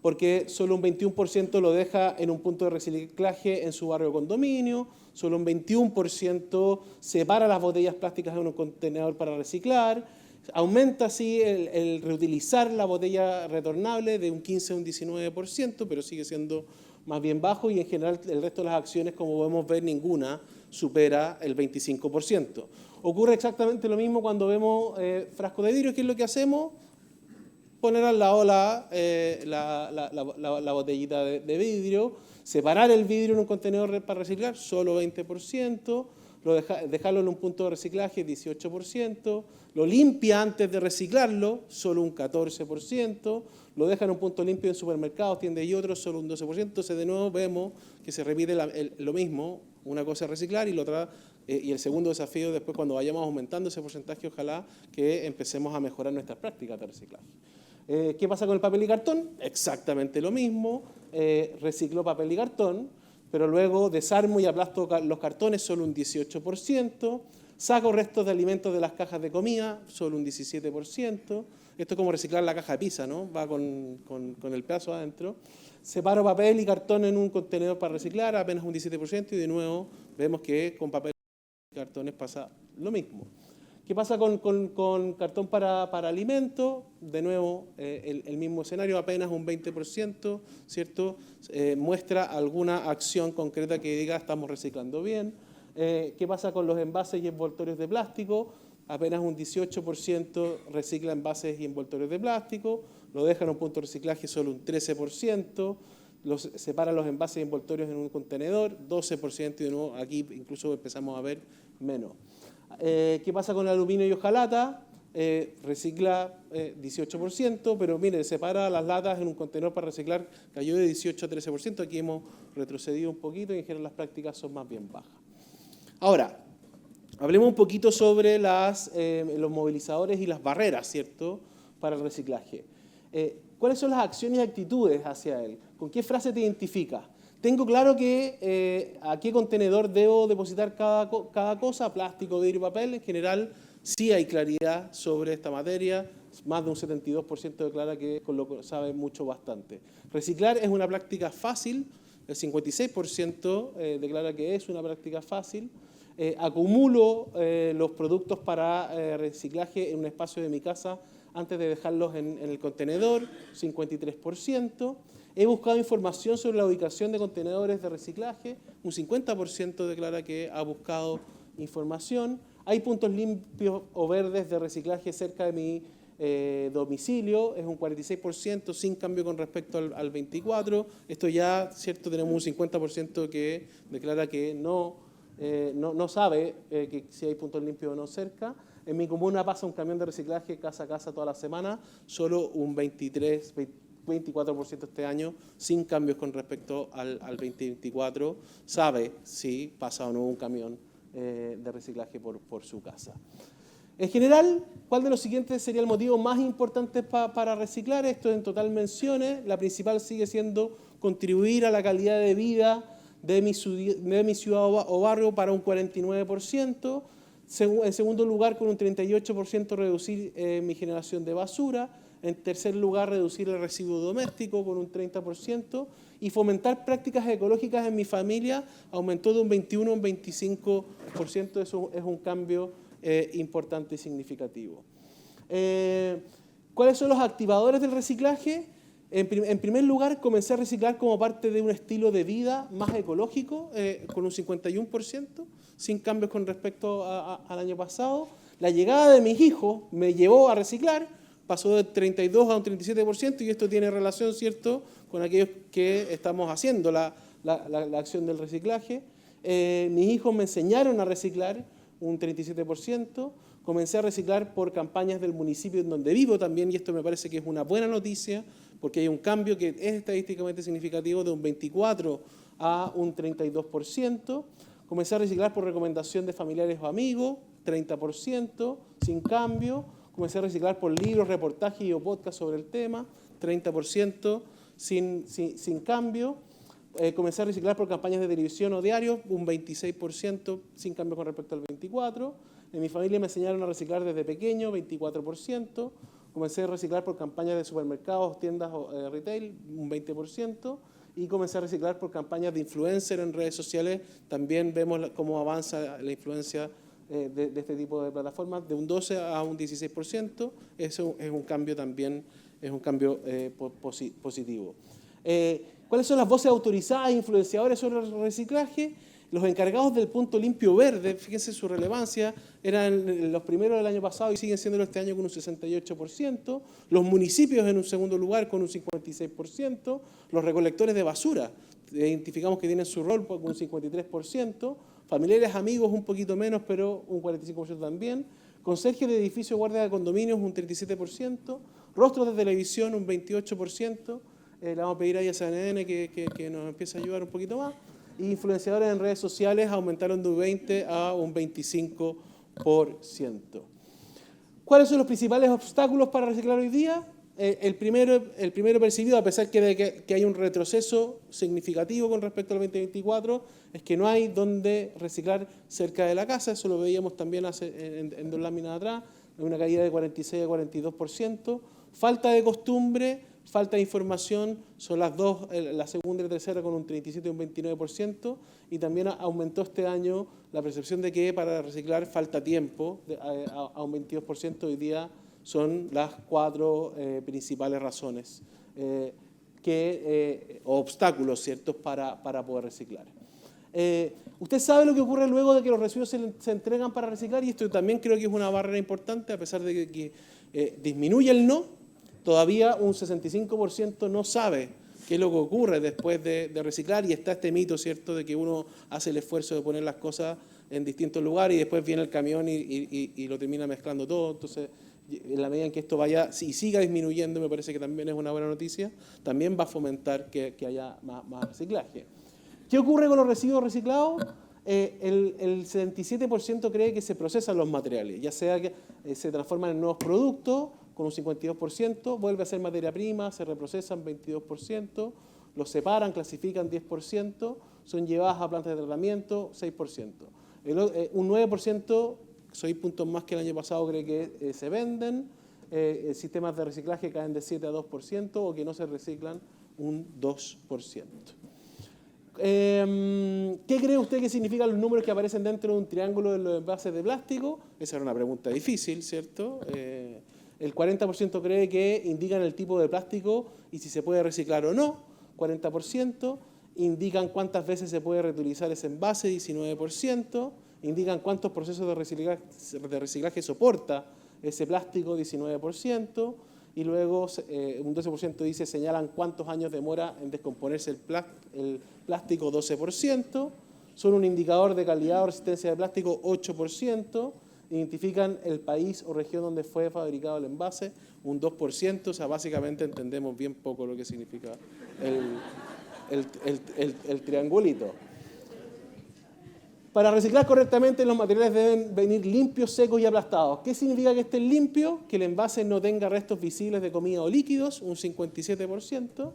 Porque solo un 21% lo deja en un punto de reciclaje en su barrio condominio, solo un 21% separa las botellas plásticas en un contenedor para reciclar, aumenta así el reutilizar la botella retornable de un 15 a un 19%, pero sigue siendo más bien bajo, y en general el resto de las acciones, como podemos ver, ninguna supera el 25%. Ocurre exactamente lo mismo cuando vemos frascos de vidrio. ¿Qué es lo que hacemos? Poner al lado la botellita de vidrio, separar el vidrio en un contenedor para reciclar, solo 20%, dejarlo en un punto de reciclaje, 18%, lo limpia antes de reciclarlo, solo un 14%, lo deja en un punto limpio en supermercados, tiendas y otros, solo un 12%. Entonces, de nuevo vemos que se repite lo mismo. Una cosa es reciclar y la otra, y el segundo desafío después, cuando vayamos aumentando ese porcentaje, ojalá que empecemos a mejorar nuestras prácticas de reciclaje. ¿Qué pasa con el papel y cartón? Exactamente lo mismo. Reciclo papel y cartón, pero luego desarmo y aplasto los cartones, solo un 18%. Saco restos de alimentos de las cajas de comida, solo un 17%. Esto es como reciclar la caja de pizza, ¿no? Va con el pedazo adentro. Separo papel y cartón en un contenedor para reciclar, apenas un 17%, y de nuevo vemos que con papel y cartones pasa lo mismo. ¿Qué pasa con cartón para alimentos? De nuevo, el mismo escenario, apenas un 20%, ¿cierto? Muestra alguna acción concreta que diga estamos reciclando bien. ¿Qué pasa con los envases y envoltorios de plástico? Apenas un 18% recicla envases y envoltorios de plástico, lo deja en un punto de reciclaje solo un 13%, separa los envases y envoltorios en un contenedor, 12%, y de nuevo aquí incluso empezamos a ver menos. ¿Qué pasa con el aluminio y hojalata? Recicla 18%, pero mire, separa las latas en un contenedor para reciclar, cayó de 18 a 13%, aquí hemos retrocedido un poquito y en general las prácticas son más bien bajas. Ahora, hablemos un poquito sobre los movilizadores y las barreras, ¿cierto?, para el reciclaje. ¿Cuáles son las acciones y actitudes hacia él? ¿Con qué frase te identificas? Tengo claro que a qué contenedor debo depositar cada cosa, plástico, vidrio, papel. En general, sí hay claridad sobre esta materia. Más de un 72% declara que con lo que sabe mucho bastante. Reciclar es una práctica fácil. El 56% declara que es una práctica fácil. Acumulo los productos para reciclaje en un espacio de mi casa antes de dejarlos en el contenedor, 53%. He buscado información sobre la ubicación de contenedores de reciclaje, un 50% declara que ha buscado información. Hay puntos limpios o verdes de reciclaje cerca de mi domicilio, es un 46%, sin cambio con respecto al 24%. Esto ya, cierto, tenemos un 50% que declara que no sabe que si hay puntos limpios o no cerca. En mi comuna pasa un camión de reciclaje casa a casa toda la semana, solo un 24% este año, sin cambios con respecto al 2024, sabe si pasa o no un camión de reciclaje por su casa. En general, ¿cuál de los siguientes sería el motivo más importante para reciclar? Esto en total menciones. La principal sigue siendo contribuir a la calidad de vida de mi ciudad o barrio para un 49%. En segundo lugar, con un 38% reducir mi generación de basura. En tercer lugar, reducir el residuo doméstico con un 30%. Y fomentar prácticas ecológicas en mi familia aumentó de un 21 a un 25%. Eso es un cambio importante y significativo. ¿Cuáles son los activadores del reciclaje? En primer lugar, comencé a reciclar como parte de un estilo de vida más ecológico, con un 51%, sin cambios con respecto al año pasado. La llegada de mis hijos me llevó a reciclar, pasó de 32 a un 37%, y esto tiene relación, ¿cierto?, con aquellos que estamos haciendo la acción del reciclaje. Mis hijos me enseñaron a reciclar, un 37%. Comencé a reciclar por campañas del municipio en donde vivo también, y esto me parece que es una buena noticia, porque hay un cambio que es estadísticamente significativo, de un 24 a un 32%. Comencé a reciclar por recomendación de familiares o amigos, 30%, sin cambio. Comencé a reciclar por libros, reportajes o podcasts sobre el tema, 30%, sin cambio. Comencé a reciclar por campañas de televisión o diarios, un 26%, sin cambio con respecto al 24%. En mi familia me enseñaron a reciclar desde pequeño, 24%. Comencé a reciclar por campañas de supermercados, tiendas o retail, un 20%. Y comencé a reciclar por campañas de influencer en redes sociales. También vemos cómo avanza la influencia de este tipo de plataformas, de un 12 a un 16%. Eso es un cambio también, es un cambio positivo. ¿Cuáles son las voces autorizadas e influenciadoras sobre el reciclaje? Los encargados del punto limpio verde, fíjense su relevancia, eran los primeros del año pasado y siguen siendo este año con un 68%. Los municipios en un segundo lugar con un 56%. Los recolectores de basura, identificamos que tienen su rol con un 53%. Familiares, amigos, un poquito menos, pero un 45% también. Conserjes de edificios, guardia de condominios, un 37%. Rostros de televisión, un 28%. Le vamos a pedir ahí a CNN que nos empiece a ayudar un poquito más. Y influenciadores en redes sociales aumentaron de un 20 a un 25%. ¿Cuáles son los principales obstáculos para reciclar hoy día? El primero percibido, a pesar de que hay un retroceso significativo con respecto al 2024, es que no hay donde reciclar cerca de la casa. Eso lo veíamos también en dos láminas atrás, una caída de 46 a 42%. Falta de costumbre, falta de información, son las dos, la segunda y la tercera con un 37 y un 29%, y también aumentó este año la percepción de que para reciclar falta tiempo, a un 22%. Hoy día son las 4 principales razones o obstáculos, ¿ciertos?, para poder reciclar. Usted sabe lo que ocurre luego de que los residuos se entregan para reciclar, y esto también creo que es una barrera importante, a pesar de que disminuye el no. Todavía un 65% no sabe qué es lo que ocurre después de reciclar, y está este mito, ¿cierto?, de que uno hace el esfuerzo de poner las cosas en distintos lugares y después viene el camión y lo termina mezclando todo. Entonces, en la medida en que esto vaya y siga disminuyendo, me parece que también es una buena noticia, también va a fomentar que haya más reciclaje. ¿Qué ocurre con los residuos reciclados? El 77% cree que se procesan los materiales, ya sea que se transforman en nuevos productos, con un 52%, vuelve a ser materia prima, se reprocesan 22%, los separan, clasifican 10%, son llevadas a plantas de tratamiento 6%. Un 9%, 6 puntos más que el año pasado, cree que se venden, sistemas de reciclaje caen de 7 a 2%, o que no se reciclan un 2%. ¿Qué cree usted que significan los números que aparecen dentro de un triángulo de los envases de plástico? Esa era una pregunta difícil, ¿cierto? El 40% cree que indican el tipo de plástico y si se puede reciclar o no, 40%. Indican cuántas veces se puede reutilizar ese envase, 19%. Indican cuántos procesos de reciclaje soporta ese plástico, 19%. Y luego un 12% señalan cuántos años demora en descomponerse el plástico, 12%. Son un indicador de calidad o resistencia de plástico, 8%. Identifican el país o región donde fue fabricado el envase, un 2%, o sea, básicamente entendemos bien poco lo que significa el triangulito. Para reciclar correctamente, los materiales deben venir limpios, secos y aplastados. ¿Qué significa que estén limpios? Que el envase no tenga restos visibles de comida o líquidos, un 57%.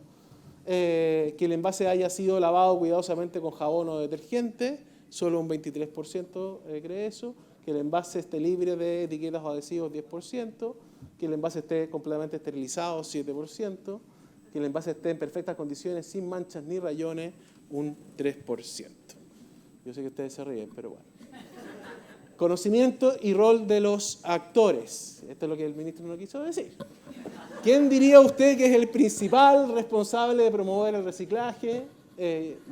Que el envase haya sido lavado cuidadosamente con jabón o detergente, solo un 23% cree eso. Que el envase esté libre de etiquetas o adhesivos, 10%, que el envase esté completamente esterilizado, 7%, que el envase esté en perfectas condiciones, sin manchas ni rayones, un 3%. Yo sé que ustedes se ríen, pero bueno. Conocimiento y rol de los actores. Esto es lo que el ministro no quiso decir. ¿Quién diría usted que es el principal responsable de promover el reciclaje?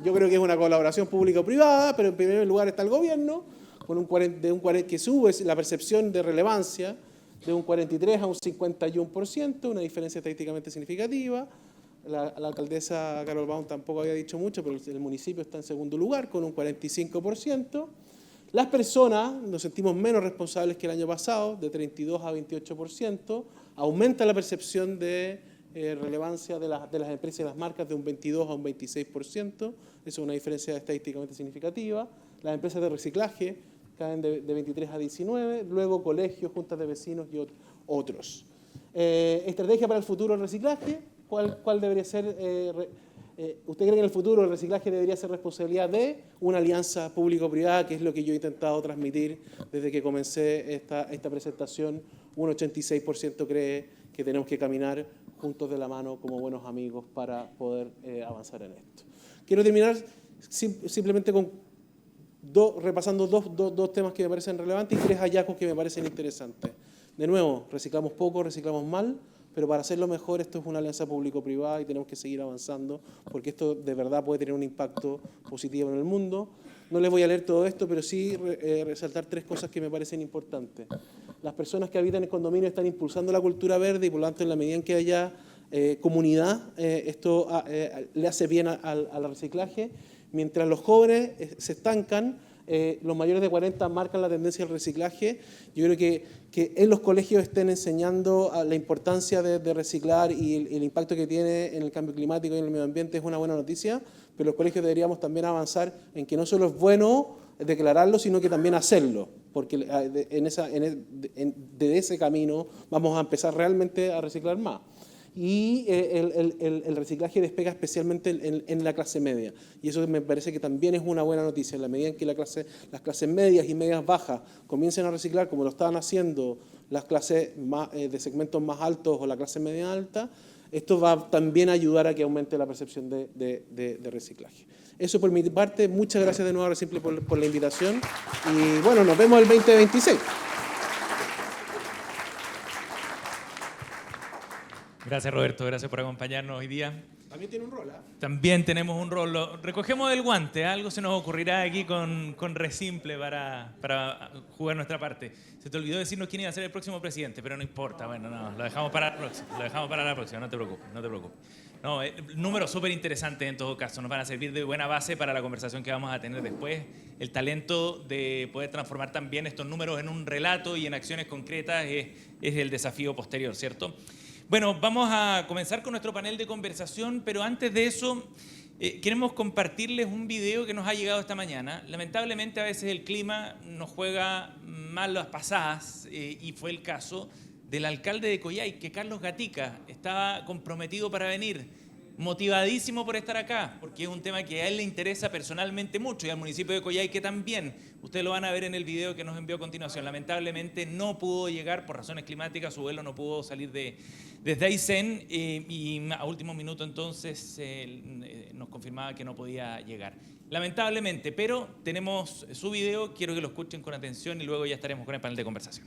Yo creo que es una colaboración público-privada, pero en primer lugar está el gobierno, con que sube la percepción de relevancia de un 43 a un 51%, una diferencia estadísticamente significativa. La alcaldesa Carol Baum tampoco había dicho mucho, pero el municipio está en segundo lugar con un 45%. Las personas nos sentimos menos responsables que el año pasado, de 32 a 28%. Aumenta la percepción de relevancia de las empresas y las marcas de un 22 a un 26%. Eso es una diferencia estadísticamente significativa. Las empresas de reciclaje caen de 23 a 19. Luego colegios, juntas de vecinos y otros. Estrategia para el futuro del reciclaje. ¿Cuál debería ser? ¿Usted cree que en el futuro el reciclaje debería ser responsabilidad de una alianza público-privada, que es lo que yo he intentado transmitir desde que comencé esta presentación? Un 86% cree que tenemos que caminar juntos de la mano como buenos amigos para poder avanzar en esto. Quiero terminar simplemente repasando dos temas que me parecen relevantes y 3 hallazgos que me parecen interesantes. De nuevo, reciclamos poco, reciclamos mal, pero para hacerlo mejor esto es una alianza público-privada y tenemos que seguir avanzando porque esto de verdad puede tener un impacto positivo en el mundo. No les voy a leer todo esto, pero sí resaltar 3 cosas que me parecen importantes. Las personas que habitan en condominio están impulsando la cultura verde y por lo tanto en la medida en que haya comunidad, esto le hace bien al reciclaje. Mientras los jóvenes se estancan, los mayores de 40 marcan la tendencia al reciclaje. Yo creo que en los colegios estén enseñando la importancia de reciclar y el impacto que tiene en el cambio climático y en el medio ambiente es una buena noticia, pero los colegios deberíamos también avanzar en que no solo es bueno declararlo, sino que también hacerlo, porque de ese camino vamos a empezar realmente a reciclar más. Y el reciclaje despega especialmente en la clase media. Y eso me parece que también es una buena noticia. En la medida en que las clases medias y medias bajas comiencen a reciclar, como lo estaban haciendo las clases de segmentos más altos o la clase media alta, esto va también a ayudar a que aumente la percepción de reciclaje. Eso por mi parte. Muchas gracias de nuevo a Resimple por la invitación. Y bueno, nos vemos el 2026. Gracias, Roberto. Gracias por acompañarnos hoy día. También tiene un rol, ¿eh? También tenemos un rol. Recogemos el guante. Algo se nos ocurrirá aquí con Resimple para jugar nuestra parte. Se te olvidó decirnos quién iba a ser el próximo presidente, pero no importa. Bueno, no, lo dejamos para la próxima. Lo dejamos para la próxima. No te preocupes. No te preocupes. No, números súper interesantes en todo caso. Nos van a servir de buena base para la conversación que vamos a tener después. El talento de poder transformar también estos números en un relato y en acciones concretas es el desafío posterior, ¿cierto? Bueno, vamos a comenzar con nuestro panel de conversación, pero antes de eso queremos compartirles un video que nos ha llegado esta mañana. Lamentablemente a veces el clima nos juega mal las pasadas y fue el caso del alcalde de Coyhaique, Carlos Gatica. Estaba comprometido para venir, motivadísimo por estar acá, porque es un tema que a él le interesa personalmente mucho y al municipio de Coyhaique también. Ustedes lo van a ver en el video que nos envió a continuación. Lamentablemente no pudo llegar por razones climáticas, su vuelo no pudo salir desde Aysén y a último minuto entonces nos confirmaba que no podía llegar. Lamentablemente, pero tenemos su video, quiero que lo escuchen con atención y luego ya estaremos con el panel de conversación.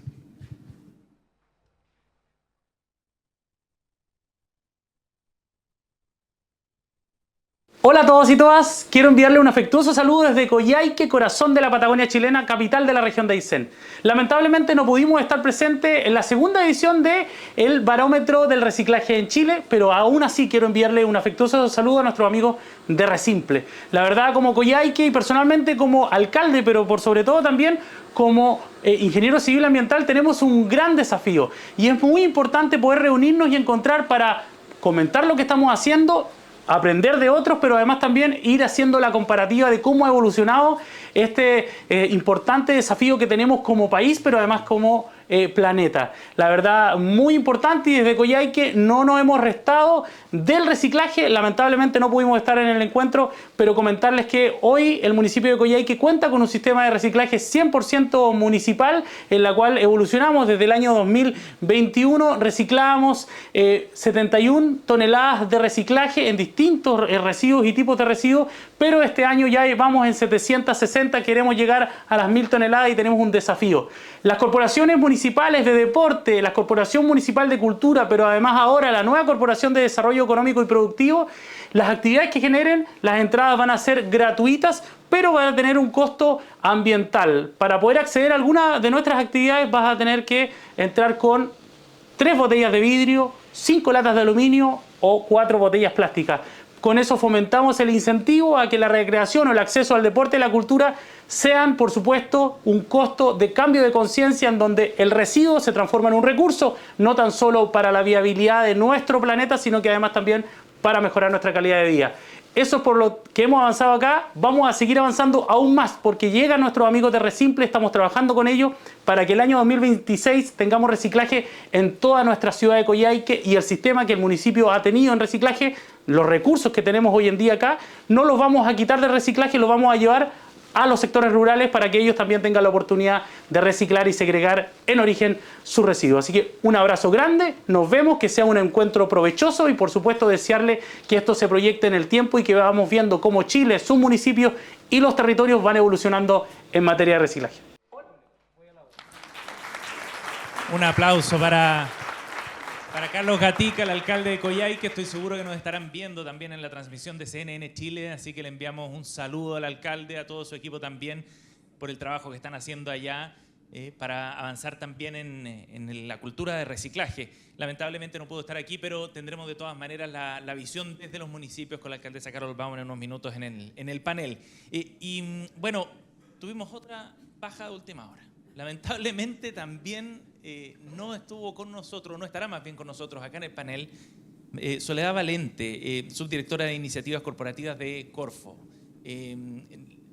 Hola a todos y todas, quiero enviarle un afectuoso saludo desde Coyhaique, corazón de la Patagonia chilena, capital de la región de Aysén. Lamentablemente no pudimos estar presentes en la segunda edición del Barómetro del Reciclaje en Chile, pero aún así quiero enviarle un afectuoso saludo a nuestros amigos de Resimple. La verdad, como Coyhaique y personalmente como alcalde, pero por sobre todo también como ingeniero civil ambiental, tenemos un gran desafío y es muy importante poder reunirnos y encontrar para comentar lo que estamos haciendo, aprender de otros, pero además también ir haciendo la comparativa de cómo ha evolucionado este importante desafío que tenemos como país, pero además como planeta. La verdad, muy importante, y desde Coyhaique no nos hemos restado del reciclaje. Lamentablemente no pudimos estar en el encuentro, pero comentarles que hoy el municipio de Coyhaique cuenta con un sistema de reciclaje 100% municipal, en la cual evolucionamos desde el año 2021, reciclábamos 71 toneladas de reciclaje en distintos residuos y tipos de residuos, pero este año ya vamos en 760, queremos llegar a las 1000 toneladas y tenemos un desafío. Las corporaciones municipales de deporte, la Corporación Municipal de Cultura, pero además ahora la nueva Corporación de Desarrollo Económico y Productivo, las actividades que generen, las entradas van a ser gratuitas, pero van a tener un costo ambiental. Para poder acceder a alguna de nuestras actividades vas a tener que entrar con 3 botellas de vidrio, 5 latas de aluminio o 4 botellas plásticas. Con eso fomentamos el incentivo a que la recreación o el acceso al deporte y la cultura sean, por supuesto, un costo de cambio de conciencia en donde el residuo se transforma en un recurso, no tan solo para la viabilidad de nuestro planeta, sino que además también para mejorar nuestra calidad de vida. Eso es por lo que hemos avanzado acá. Vamos a seguir avanzando aún más porque llegan nuestros amigos de Resimple. Estamos trabajando con ellos para que el año 2026 tengamos reciclaje en toda nuestra ciudad de Coyhaique y el sistema que el municipio ha tenido en reciclaje, los recursos que tenemos hoy en día acá, no los vamos a quitar de reciclaje, los vamos a llevar a los sectores rurales para que ellos también tengan la oportunidad de reciclar y segregar en origen sus residuos. Así que un abrazo grande, nos vemos, que sea un encuentro provechoso y por supuesto desearle que esto se proyecte en el tiempo y que vamos viendo cómo Chile, sus municipios y los territorios van evolucionando en materia de reciclaje. Un aplauso para Carlos Gatica, el alcalde de Coyhaique, que estoy seguro que nos estarán viendo también en la transmisión de CNN Chile, así que le enviamos un saludo al alcalde, a todo su equipo también, por el trabajo que están haciendo allá para avanzar también en la cultura de reciclaje. Lamentablemente no puedo estar aquí, pero tendremos de todas maneras la visión desde los municipios con la alcaldesa Carol Baum en unos minutos en el panel. Bueno, tuvimos otra baja de última hora. Lamentablemente también no estuvo con nosotros, no estará más bien con nosotros acá en el panel, Soledad Valente, subdirectora de Iniciativas Corporativas de Corfo.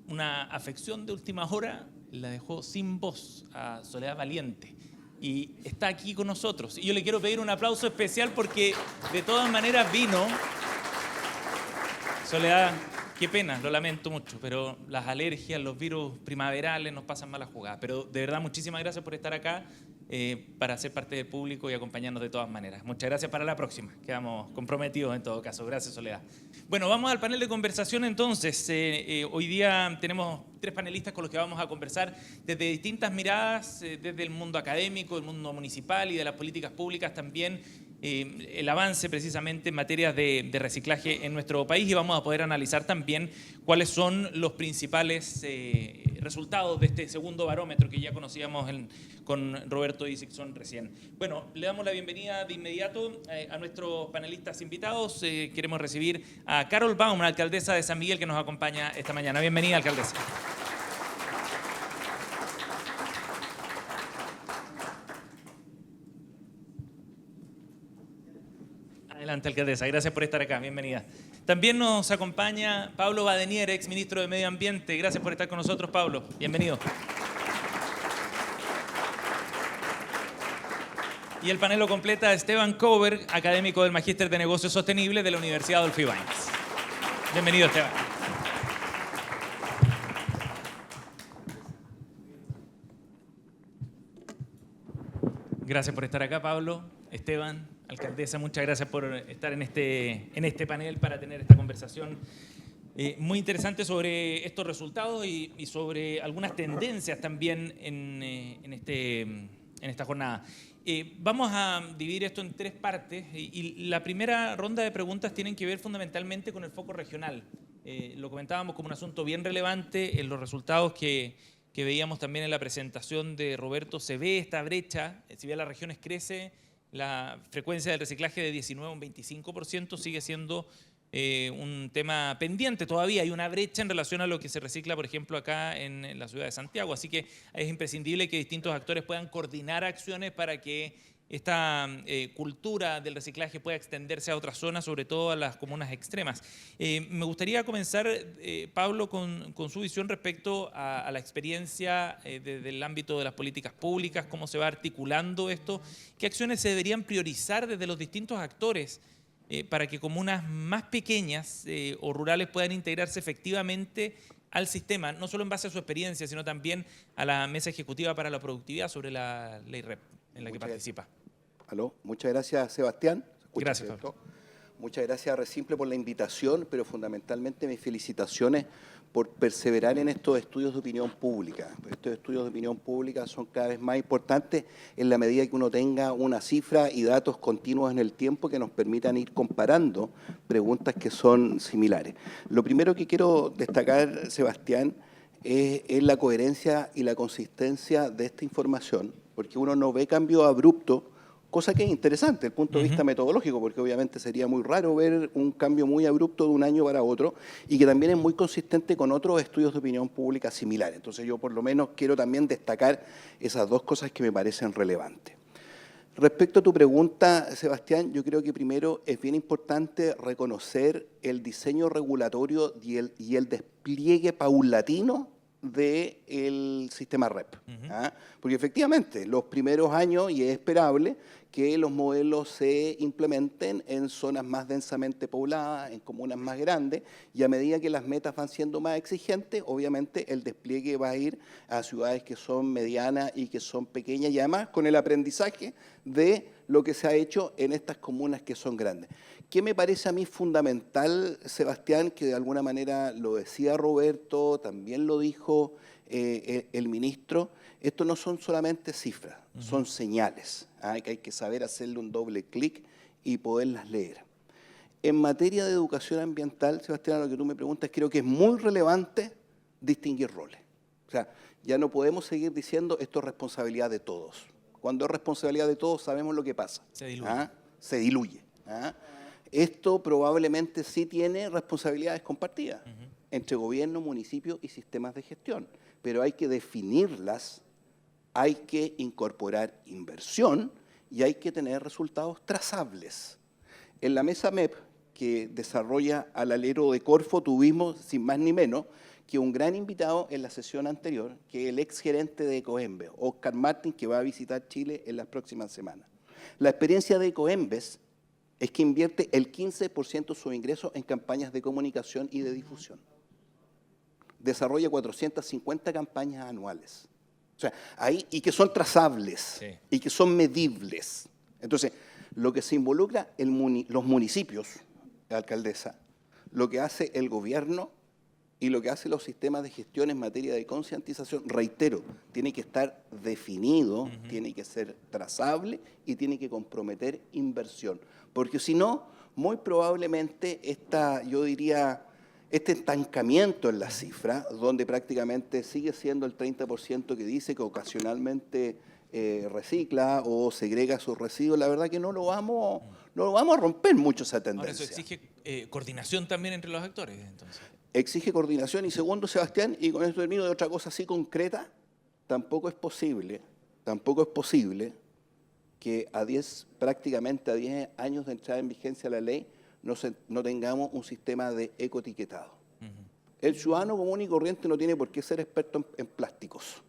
Una afección de última hora la dejó sin voz a Soledad Valiente y está aquí con nosotros. Y yo le quiero pedir un aplauso especial porque de todas maneras vino. Soledad, qué pena, lo lamento mucho, pero las alergias, los virus primaverales nos pasan malas jugadas. Pero de verdad, muchísimas gracias por estar acá para ser parte del público y acompañarnos de todas maneras. Muchas gracias para la próxima. Quedamos comprometidos en todo caso. Gracias, Soledad. Bueno, vamos al panel de conversación entonces. Hoy día tenemos 3 panelistas con los que vamos a conversar desde distintas miradas, desde el mundo académico, el mundo municipal y de las políticas públicas también. El avance precisamente en materias de reciclaje en nuestro país y vamos a poder analizar también cuáles son los principales resultados de este segundo barómetro que ya conocíamos con Roberto Isicson recién. Bueno, le damos la bienvenida de inmediato a nuestros panelistas invitados. Queremos recibir a Carol Baum, la alcaldesa de San Miguel, que nos acompaña esta mañana. Bienvenida, alcaldesa. Adelante, alcaldesa. Gracias por estar acá. Bienvenida. También nos acompaña Pablo Badenier, ex ministro de Medio Ambiente. Gracias por estar con nosotros, Pablo. Bienvenido. Y el panel lo completa Esteban Cover, académico del Magíster de Negocios Sostenibles de la Universidad Adolfo Ibáñez. Bienvenido, Esteban. Gracias por estar acá, Pablo. Esteban, alcaldesa, muchas gracias por estar en este panel para tener esta conversación muy interesante sobre estos resultados y sobre algunas tendencias también en esta jornada. Vamos a dividir esto en 3 partes y la primera ronda de preguntas tienen que ver fundamentalmente con el foco regional. Lo comentábamos como un asunto bien relevante en los resultados que veíamos también en la presentación de Roberto. Se ve esta brecha, si bien las regiones crece, la frecuencia del reciclaje de 19 a un 25% sigue siendo un tema pendiente todavía. Hay una brecha en relación a lo que se recicla, por ejemplo, acá en la ciudad de Santiago. Así que es imprescindible que distintos actores puedan coordinar acciones para que esta cultura del reciclaje pueda extenderse a otras zonas, sobre todo a las comunas extremas. Me gustaría comenzar, Pablo, con su visión respecto a la experiencia del ámbito de las políticas públicas, cómo se va articulando esto, qué acciones se deberían priorizar desde los distintos actores para que comunas más pequeñas o rurales puedan integrarse efectivamente al sistema, no solo en base a su experiencia, sino también a la Mesa Ejecutiva para la Productividad sobre la Ley REP en la que participa. Aló, muchas gracias, Sebastián. Gracias, Pablo. Muchas gracias a Resimple por la invitación, pero fundamentalmente mis felicitaciones por perseverar en estos estudios de opinión pública. Estos estudios de opinión pública son cada vez más importantes en la medida que uno tenga una cifra y datos continuos en el tiempo que nos permitan ir comparando preguntas que son similares. Lo primero que quiero destacar, Sebastián, es la coherencia y la consistencia de esta información, porque uno no ve cambio abrupto, cosa que es interesante desde el punto de vista metodológico, porque obviamente sería muy raro ver un cambio muy abrupto de un año para otro y que también es muy consistente con otros estudios de opinión pública similares. Entonces yo por lo menos quiero también destacar esas dos cosas que me parecen relevantes. Respecto a tu pregunta, Sebastián, yo creo que primero es bien importante reconocer el diseño regulatorio y el despliegue paulatino del sistema REP. ¿Ah? Porque efectivamente, los primeros años, y es esperable que los modelos se implementen en zonas más densamente pobladas, en comunas más grandes, y a medida que las metas van siendo más exigentes, obviamente el despliegue va a ir a ciudades que son medianas y que son pequeñas, y además con el aprendizaje de lo que se ha hecho en estas comunas que son grandes. ¿Qué me parece a mí fundamental, Sebastián? Que de alguna manera lo decía Roberto, también lo dijo el ministro, esto no son solamente cifras, son señales, que hay que saber hacerle un doble clic y poderlas leer. En materia de educación ambiental, Sebastián, lo que tú me preguntas, creo que es muy relevante distinguir roles. O sea, ya no podemos seguir diciendo esto es responsabilidad de todos. Cuando es responsabilidad de todos sabemos lo que pasa. Se diluye. Se diluye. Esto probablemente sí tiene responsabilidades compartidas entre gobierno, municipio y sistemas de gestión, pero hay que definirlas, hay que incorporar inversión y hay que tener resultados trazables. En la mesa MEP que desarrolla al alero de Corfo tuvimos, sin más ni menos, que un gran invitado en la sesión anterior, que es el exgerente de Ecoembes, Oscar Martín, que va a visitar Chile en las próximas semanas. La experiencia de Ecoembes es que invierte el 15% de sus ingresos en campañas de comunicación y de difusión. Desarrolla 450 campañas anuales. O sea, y que son trazables, y que son medibles. Entonces, lo que se involucra los municipios, la alcaldesa, lo que hace el gobierno y lo que hacen los sistemas de gestión en materia de concientización, reitero, tiene que estar definido, tiene que ser trazable y tiene que comprometer inversión. Porque si no, muy probablemente yo diría, este estancamiento en la cifra, donde prácticamente sigue siendo el 30% que dice que ocasionalmente recicla o segrega sus residuos, la verdad que no lo vamos a romper mucho esa tendencia. Ahora eso exige coordinación también entre los actores, entonces. Exige coordinación y segundo, Sebastián, y con esto termino de otra cosa así concreta, tampoco es posible que prácticamente a 10 años de entrada en vigencia de la ley no tengamos un sistema de ecoetiquetado. El ciudadano común y corriente no tiene por qué ser experto en plásticos,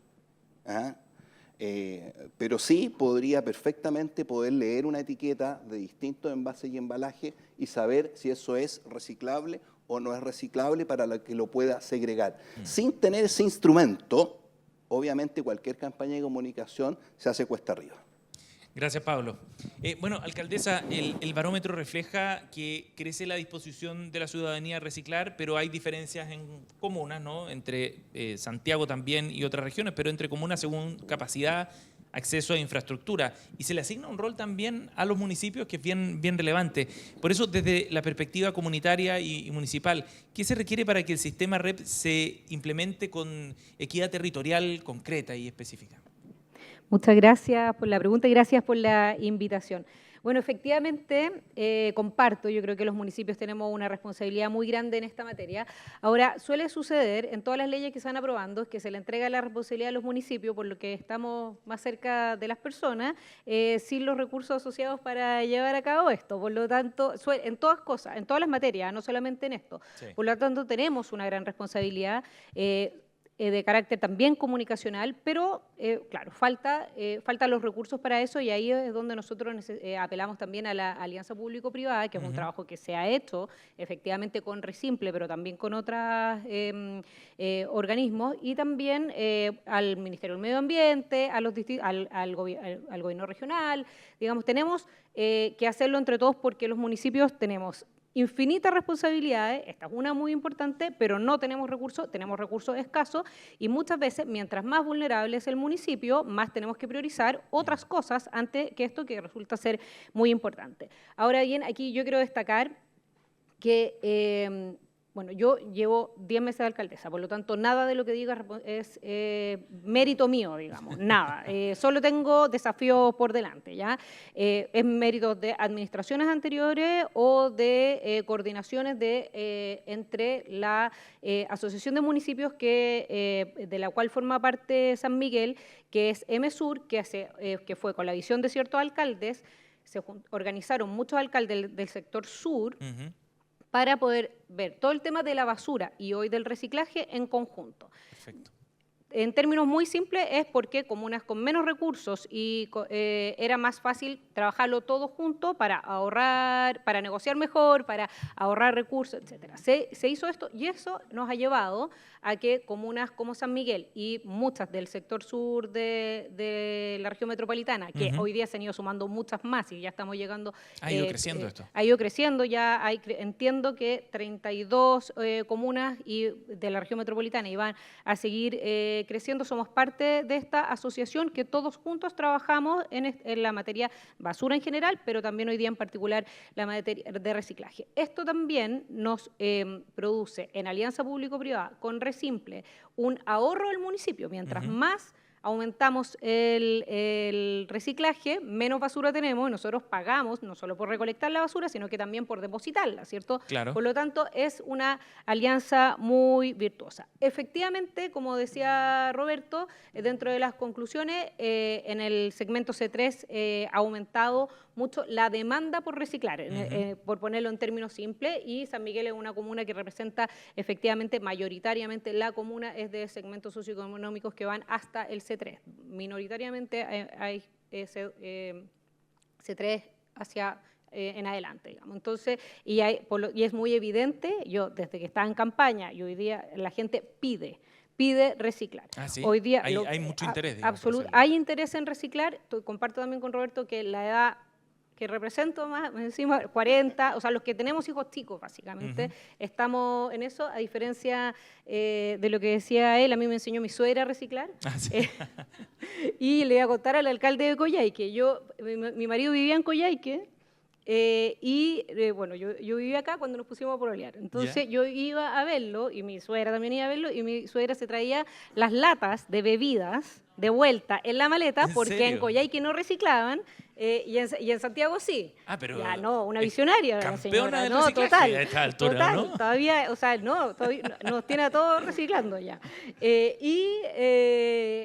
pero sí podría perfectamente poder leer una etiqueta de distintos envases y embalajes y saber si eso es reciclable o no es reciclable para que lo pueda segregar. Sin tener ese instrumento, obviamente cualquier campaña de comunicación se hace cuesta arriba. Gracias, Pablo. Bueno, alcaldesa, el barómetro refleja que crece la disposición de la ciudadanía a reciclar, pero hay diferencias en comunas, ¿no? Entre Santiago también y otras regiones, pero entre comunas según capacidad, acceso a infraestructura. Y se le asigna un rol también a los municipios que es bien relevante. Por eso, desde la perspectiva comunitaria y municipal, ¿qué se requiere para que el sistema REP se implemente con equidad territorial concreta y específica? Muchas gracias por la pregunta y gracias por la invitación. Bueno, efectivamente, comparto, yo creo que los municipios tenemos una responsabilidad muy grande en esta materia. Ahora, suele suceder en todas las leyes que se van aprobando que se le entrega la responsabilidad a los municipios, por lo que estamos más cerca de las personas, sin los recursos asociados para llevar a cabo esto. Por lo tanto, en todas cosas, en todas las materias, no solamente en esto. Sí. Por lo tanto, tenemos una gran responsabilidad. de carácter también comunicacional, pero claro, faltan los recursos para eso y ahí es donde nosotros apelamos también a la alianza público-privada, que es un trabajo que se ha hecho efectivamente con Resimple, pero también con otros organismos y también al Ministerio del Medio Ambiente, al gobierno regional. Digamos, tenemos que hacerlo entre todos porque los municipios tenemos infinitas responsabilidades, esta es una muy importante, pero no tenemos recursos escasos y muchas veces, mientras más vulnerable es el municipio, más tenemos que priorizar otras cosas antes que esto que resulta ser muy importante. Ahora bien, aquí yo quiero destacar que, bueno, yo llevo 10 meses de alcaldesa, por lo tanto, nada de lo que diga es mérito mío, digamos, nada. Solo tengo desafíos por delante, ¿ya? Es mérito de administraciones anteriores o de coordinaciones entre la Asociación de Municipios de la cual forma parte San Miguel, que es MSUR, que fue con la visión de ciertos alcaldes, se organizaron muchos alcaldes del sector sur, para poder ver todo el tema de la basura y hoy del reciclaje en conjunto. Perfecto. En términos muy simples es porque comunas con menos recursos y era más fácil trabajarlo todo junto para ahorrar, para negociar mejor, para ahorrar recursos, etc. Se hizo esto y eso nos ha llevado a que comunas como San Miguel y muchas del sector sur de la región metropolitana, que hoy día se han ido sumando muchas más y ya estamos llegando... Ha ido creciendo esto. Ha ido creciendo, ya entiendo que 32 comunas de la región metropolitana y van a seguir creciendo. Somos parte de esta asociación que todos juntos trabajamos en la materia basura en general, pero también hoy día en particular la materia de reciclaje. Esto también nos produce en alianza público-privada con Resimple un ahorro del municipio. Mientras más aumentamos el reciclaje, menos basura tenemos y nosotros pagamos no solo por recolectar la basura, sino que también por depositarla, ¿cierto? Claro. Por lo tanto, es una alianza muy virtuosa. Efectivamente, como decía Roberto, dentro de las conclusiones, en el segmento C3 ha aumentado mucho la demanda por reciclar, por ponerlo en términos simples, y San Miguel es una comuna que representa efectivamente mayoritariamente la comuna es de segmentos socioeconómicos que van hasta el C3. Minoritariamente hay C3 hacia en adelante, digamos. Entonces, y es muy evidente, yo desde que estaba en campaña y hoy día la gente pide reciclar. Ah, ¿sí? Hoy día Hay mucho interés. Digamos, hay interés en reciclar. Comparto también con Roberto que la edad que represento más, encima 40, o sea, los que tenemos hijos chicos, básicamente, estamos en eso, a diferencia de lo que decía él, a mí me enseñó mi suegra a reciclar, y le voy a contar al alcalde de Coyhaique. Mi marido vivía en Coyhaique, bueno, yo vivía acá cuando nos pusimos a pololear. Entonces yo iba a verlo, y mi suegra también iba a verlo, y mi suegra se traía las latas de bebidas de vuelta en la maleta, porque en Coyhaique no reciclaban, y en Santiago sí. Ah, pero ya no, una visionaria. Campeona la señora. del reciclaje a esta altura, total, ¿no? Todavía, o sea, todavía nos tiene a todos reciclando ya.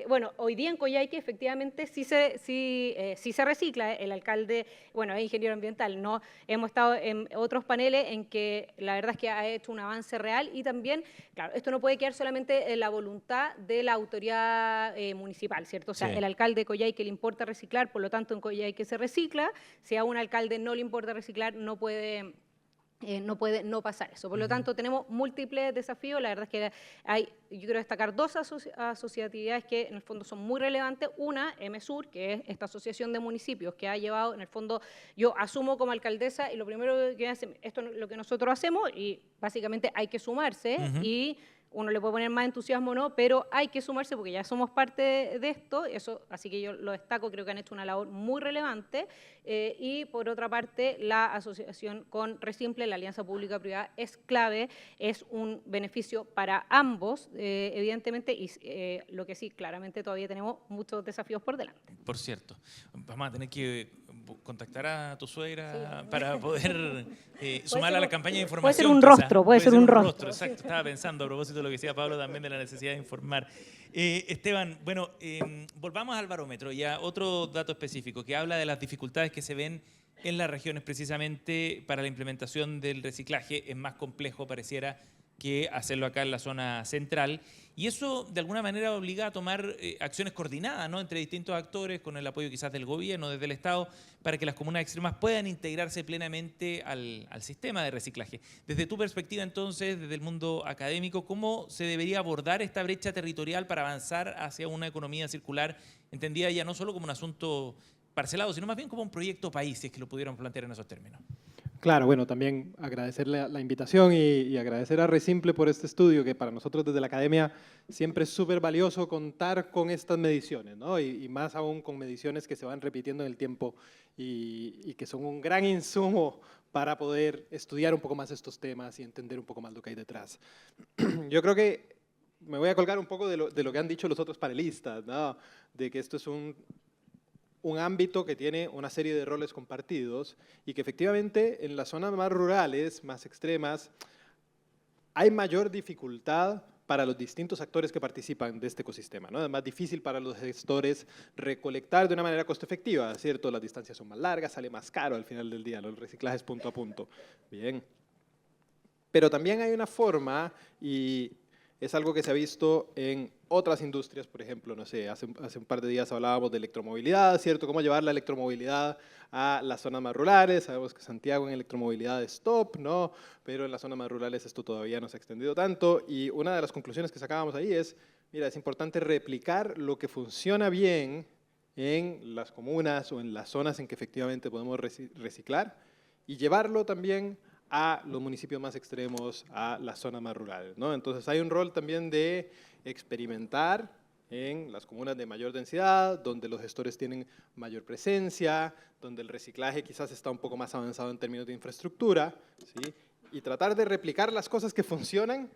Bueno, hoy día en Coyhaique efectivamente sí se recicla. El alcalde, bueno, es ingeniero ambiental, ¿no? Hemos estado en otros paneles en que la verdad es que ha hecho un avance real y también, claro, esto no puede quedar solamente en la voluntad de la autoridad municipal, ¿cierto? O sea, el alcalde de Coyhaique le importa reciclar, por lo tanto en Coyhaique se recicla. Si a un alcalde no le importa reciclar, no puede no pasar eso. Por lo tanto, tenemos múltiples desafíos. La verdad es que yo quiero destacar dos asociatividades que en el fondo son muy relevantes. Una, MSUR, que es esta asociación de municipios que ha llevado, en el fondo, yo asumo como alcaldesa y lo primero que hace, esto es lo que nosotros hacemos y básicamente hay que sumarse y uno le puede poner más entusiasmo o no, pero hay que sumarse porque ya somos parte de esto, así que yo lo destaco, creo que han hecho una labor muy relevante. Y por otra parte, la asociación con Resimple, la alianza pública-privada, es clave, es un beneficio para ambos, evidentemente, y lo que sí, claramente todavía tenemos muchos desafíos por delante. Por cierto, vamos a tener que contactar a tu suegra para poder sumarla a la campaña de información. Puede ser un rostro, puede ser un rostro. Exacto, estaba pensando a propósito de lo que decía Pablo también de la necesidad de informar. Esteban, bueno, volvamos al barómetro y a otro dato específico que habla de las dificultades que se ven en las regiones precisamente para la implementación del reciclaje. Es más complejo, pareciera, que hacerlo acá en la zona central. Y eso de alguna manera obliga a tomar acciones coordinadas, ¿no?, entre distintos actores, con el apoyo quizás del gobierno, desde el Estado, para que las comunas extremas puedan integrarse plenamente al sistema de reciclaje. Desde tu perspectiva, entonces, desde el mundo académico, ¿cómo se debería abordar esta brecha territorial para avanzar hacia una economía circular, entendida ya no solo como un asunto parcelado, sino más bien como un proyecto país, si es que lo pudiéramos plantear en esos términos? Claro, bueno, también agradecerle la invitación y agradecer a Resimple por este estudio, que para nosotros desde la academia siempre es súper valioso contar con estas mediciones, ¿no? Y más aún con mediciones que se van repitiendo en el tiempo y que son un gran insumo para poder estudiar un poco más estos temas y entender un poco más lo que hay detrás. Yo creo que me voy a colgar un poco de lo que han dicho los otros panelistas, ¿no?, de que esto es un ámbito que tiene una serie de roles compartidos y que efectivamente en las zonas más rurales, más extremas, hay mayor dificultad para los distintos actores que participan de este ecosistema, ¿no? Es más difícil para los gestores recolectar de una manera costo efectiva, ¿cierto? Las distancias son más largas, sale más caro al final del día, los reciclajes punto a punto. Bien. Pero también hay una forma, y es algo que se ha visto en otras industrias, por ejemplo, no sé, hace un par de días hablábamos de electromovilidad, ¿cierto? Cómo llevar la electromovilidad a las zonas más rurales. Sabemos que Santiago en electromovilidad es top, ¿no? Pero en las zonas más rurales esto todavía no se ha extendido tanto. Y una de las conclusiones que sacábamos ahí es, mira, es importante replicar lo que funciona bien en las comunas o en las zonas en que efectivamente podemos reciclar y llevarlo también a los municipios más extremos, a las zonas más rurales, ¿no? Entonces hay un rol también de experimentar en las comunas de mayor densidad, donde los gestores tienen mayor presencia, donde el reciclaje quizás está un poco más avanzado en términos de infraestructura, ¿sí? Y tratar de replicar las cosas que funcionan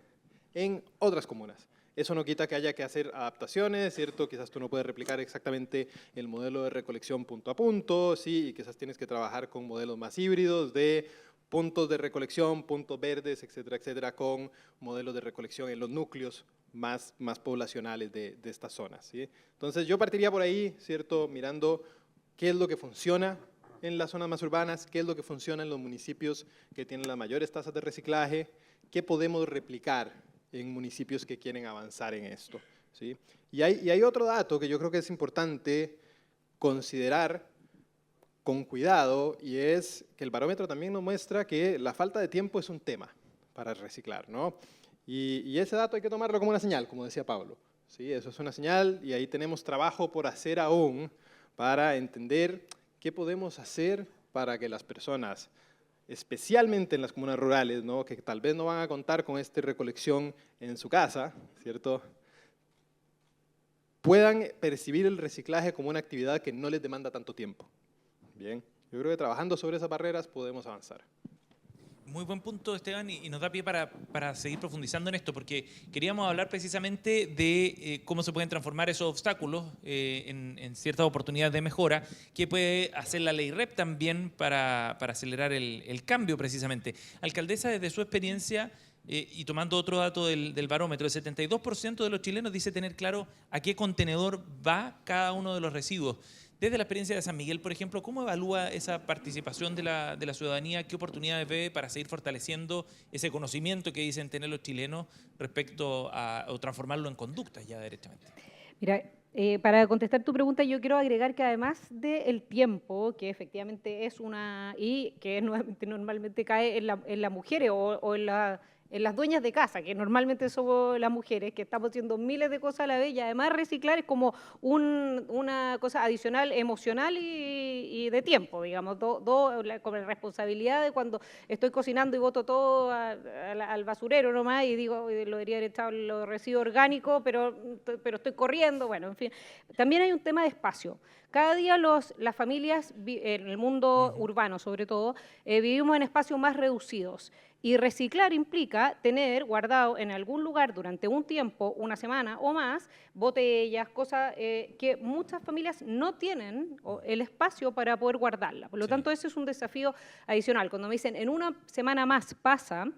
en otras comunas. Eso no quita que haya que hacer adaptaciones, ¿cierto? Quizás tú no puedes replicar exactamente el modelo de recolección punto a punto, ¿sí? Y quizás tienes que trabajar con modelos más híbridos de puntos de recolección, puntos verdes, etcétera, etcétera, con modelos de recolección en los núcleos más poblacionales de estas zonas, ¿sí? Entonces yo partiría por ahí, ¿cierto?, mirando qué es lo que funciona en las zonas más urbanas, qué es lo que funciona en los municipios que tienen las mayores tasas de reciclaje, qué podemos replicar en municipios que quieren avanzar en esto, ¿sí? Y hay otro dato que yo creo que es importante considerar con cuidado, y es que el barómetro también nos muestra que la falta de tiempo es un tema para reciclar, ¿no? Y ese dato hay que tomarlo como una señal, como decía Pablo, ¿sí? Eso es una señal y ahí tenemos trabajo por hacer aún para entender qué podemos hacer para que las personas, especialmente en las comunas rurales, ¿no?, que tal vez no van a contar con esta recolección en su casa, ¿cierto?, puedan percibir el reciclaje como una actividad que no les demanda tanto tiempo. Bien, yo creo que trabajando sobre esas barreras podemos avanzar. Muy buen punto, Esteban, y nos da pie para seguir profundizando en esto, porque queríamos hablar precisamente de cómo se pueden transformar esos obstáculos en ciertas oportunidades de mejora, que puede hacer la ley REP también para acelerar el cambio precisamente. Alcaldesa, desde su experiencia, y tomando otro dato del barómetro, el 72% de los chilenos dice tener claro a qué contenedor va cada uno de los residuos. Desde la experiencia de San Miguel, por ejemplo, ¿cómo evalúa esa participación de la ciudadanía? ¿Qué oportunidades ve para seguir fortaleciendo ese conocimiento que dicen tener los chilenos respecto a o transformarlo en conductas ya derechamente? Mira, para contestar tu pregunta, yo quiero agregar que además del tiempo, que efectivamente es y que normalmente cae en las mujeres o en las dueñas de casa, que normalmente somos las mujeres, que estamos haciendo miles de cosas a la vez, y además reciclar es como una cosa adicional emocional y de tiempo, digamos, con la responsabilidad de cuando estoy cocinando y boto todo al basurero nomás y digo, lo debería haber echado los residuos orgánicos, pero estoy corriendo, bueno, en fin. También hay un tema de espacio. Cada día las familias, en el mundo urbano sobre todo, vivimos en espacios más reducidos. Y reciclar implica tener guardado en algún lugar durante un tiempo, una semana o más, botellas, cosas que muchas familias no tienen el espacio para poder guardarla. Por lo tanto, ese es un desafío adicional. Cuando me dicen, en una semana más pasa,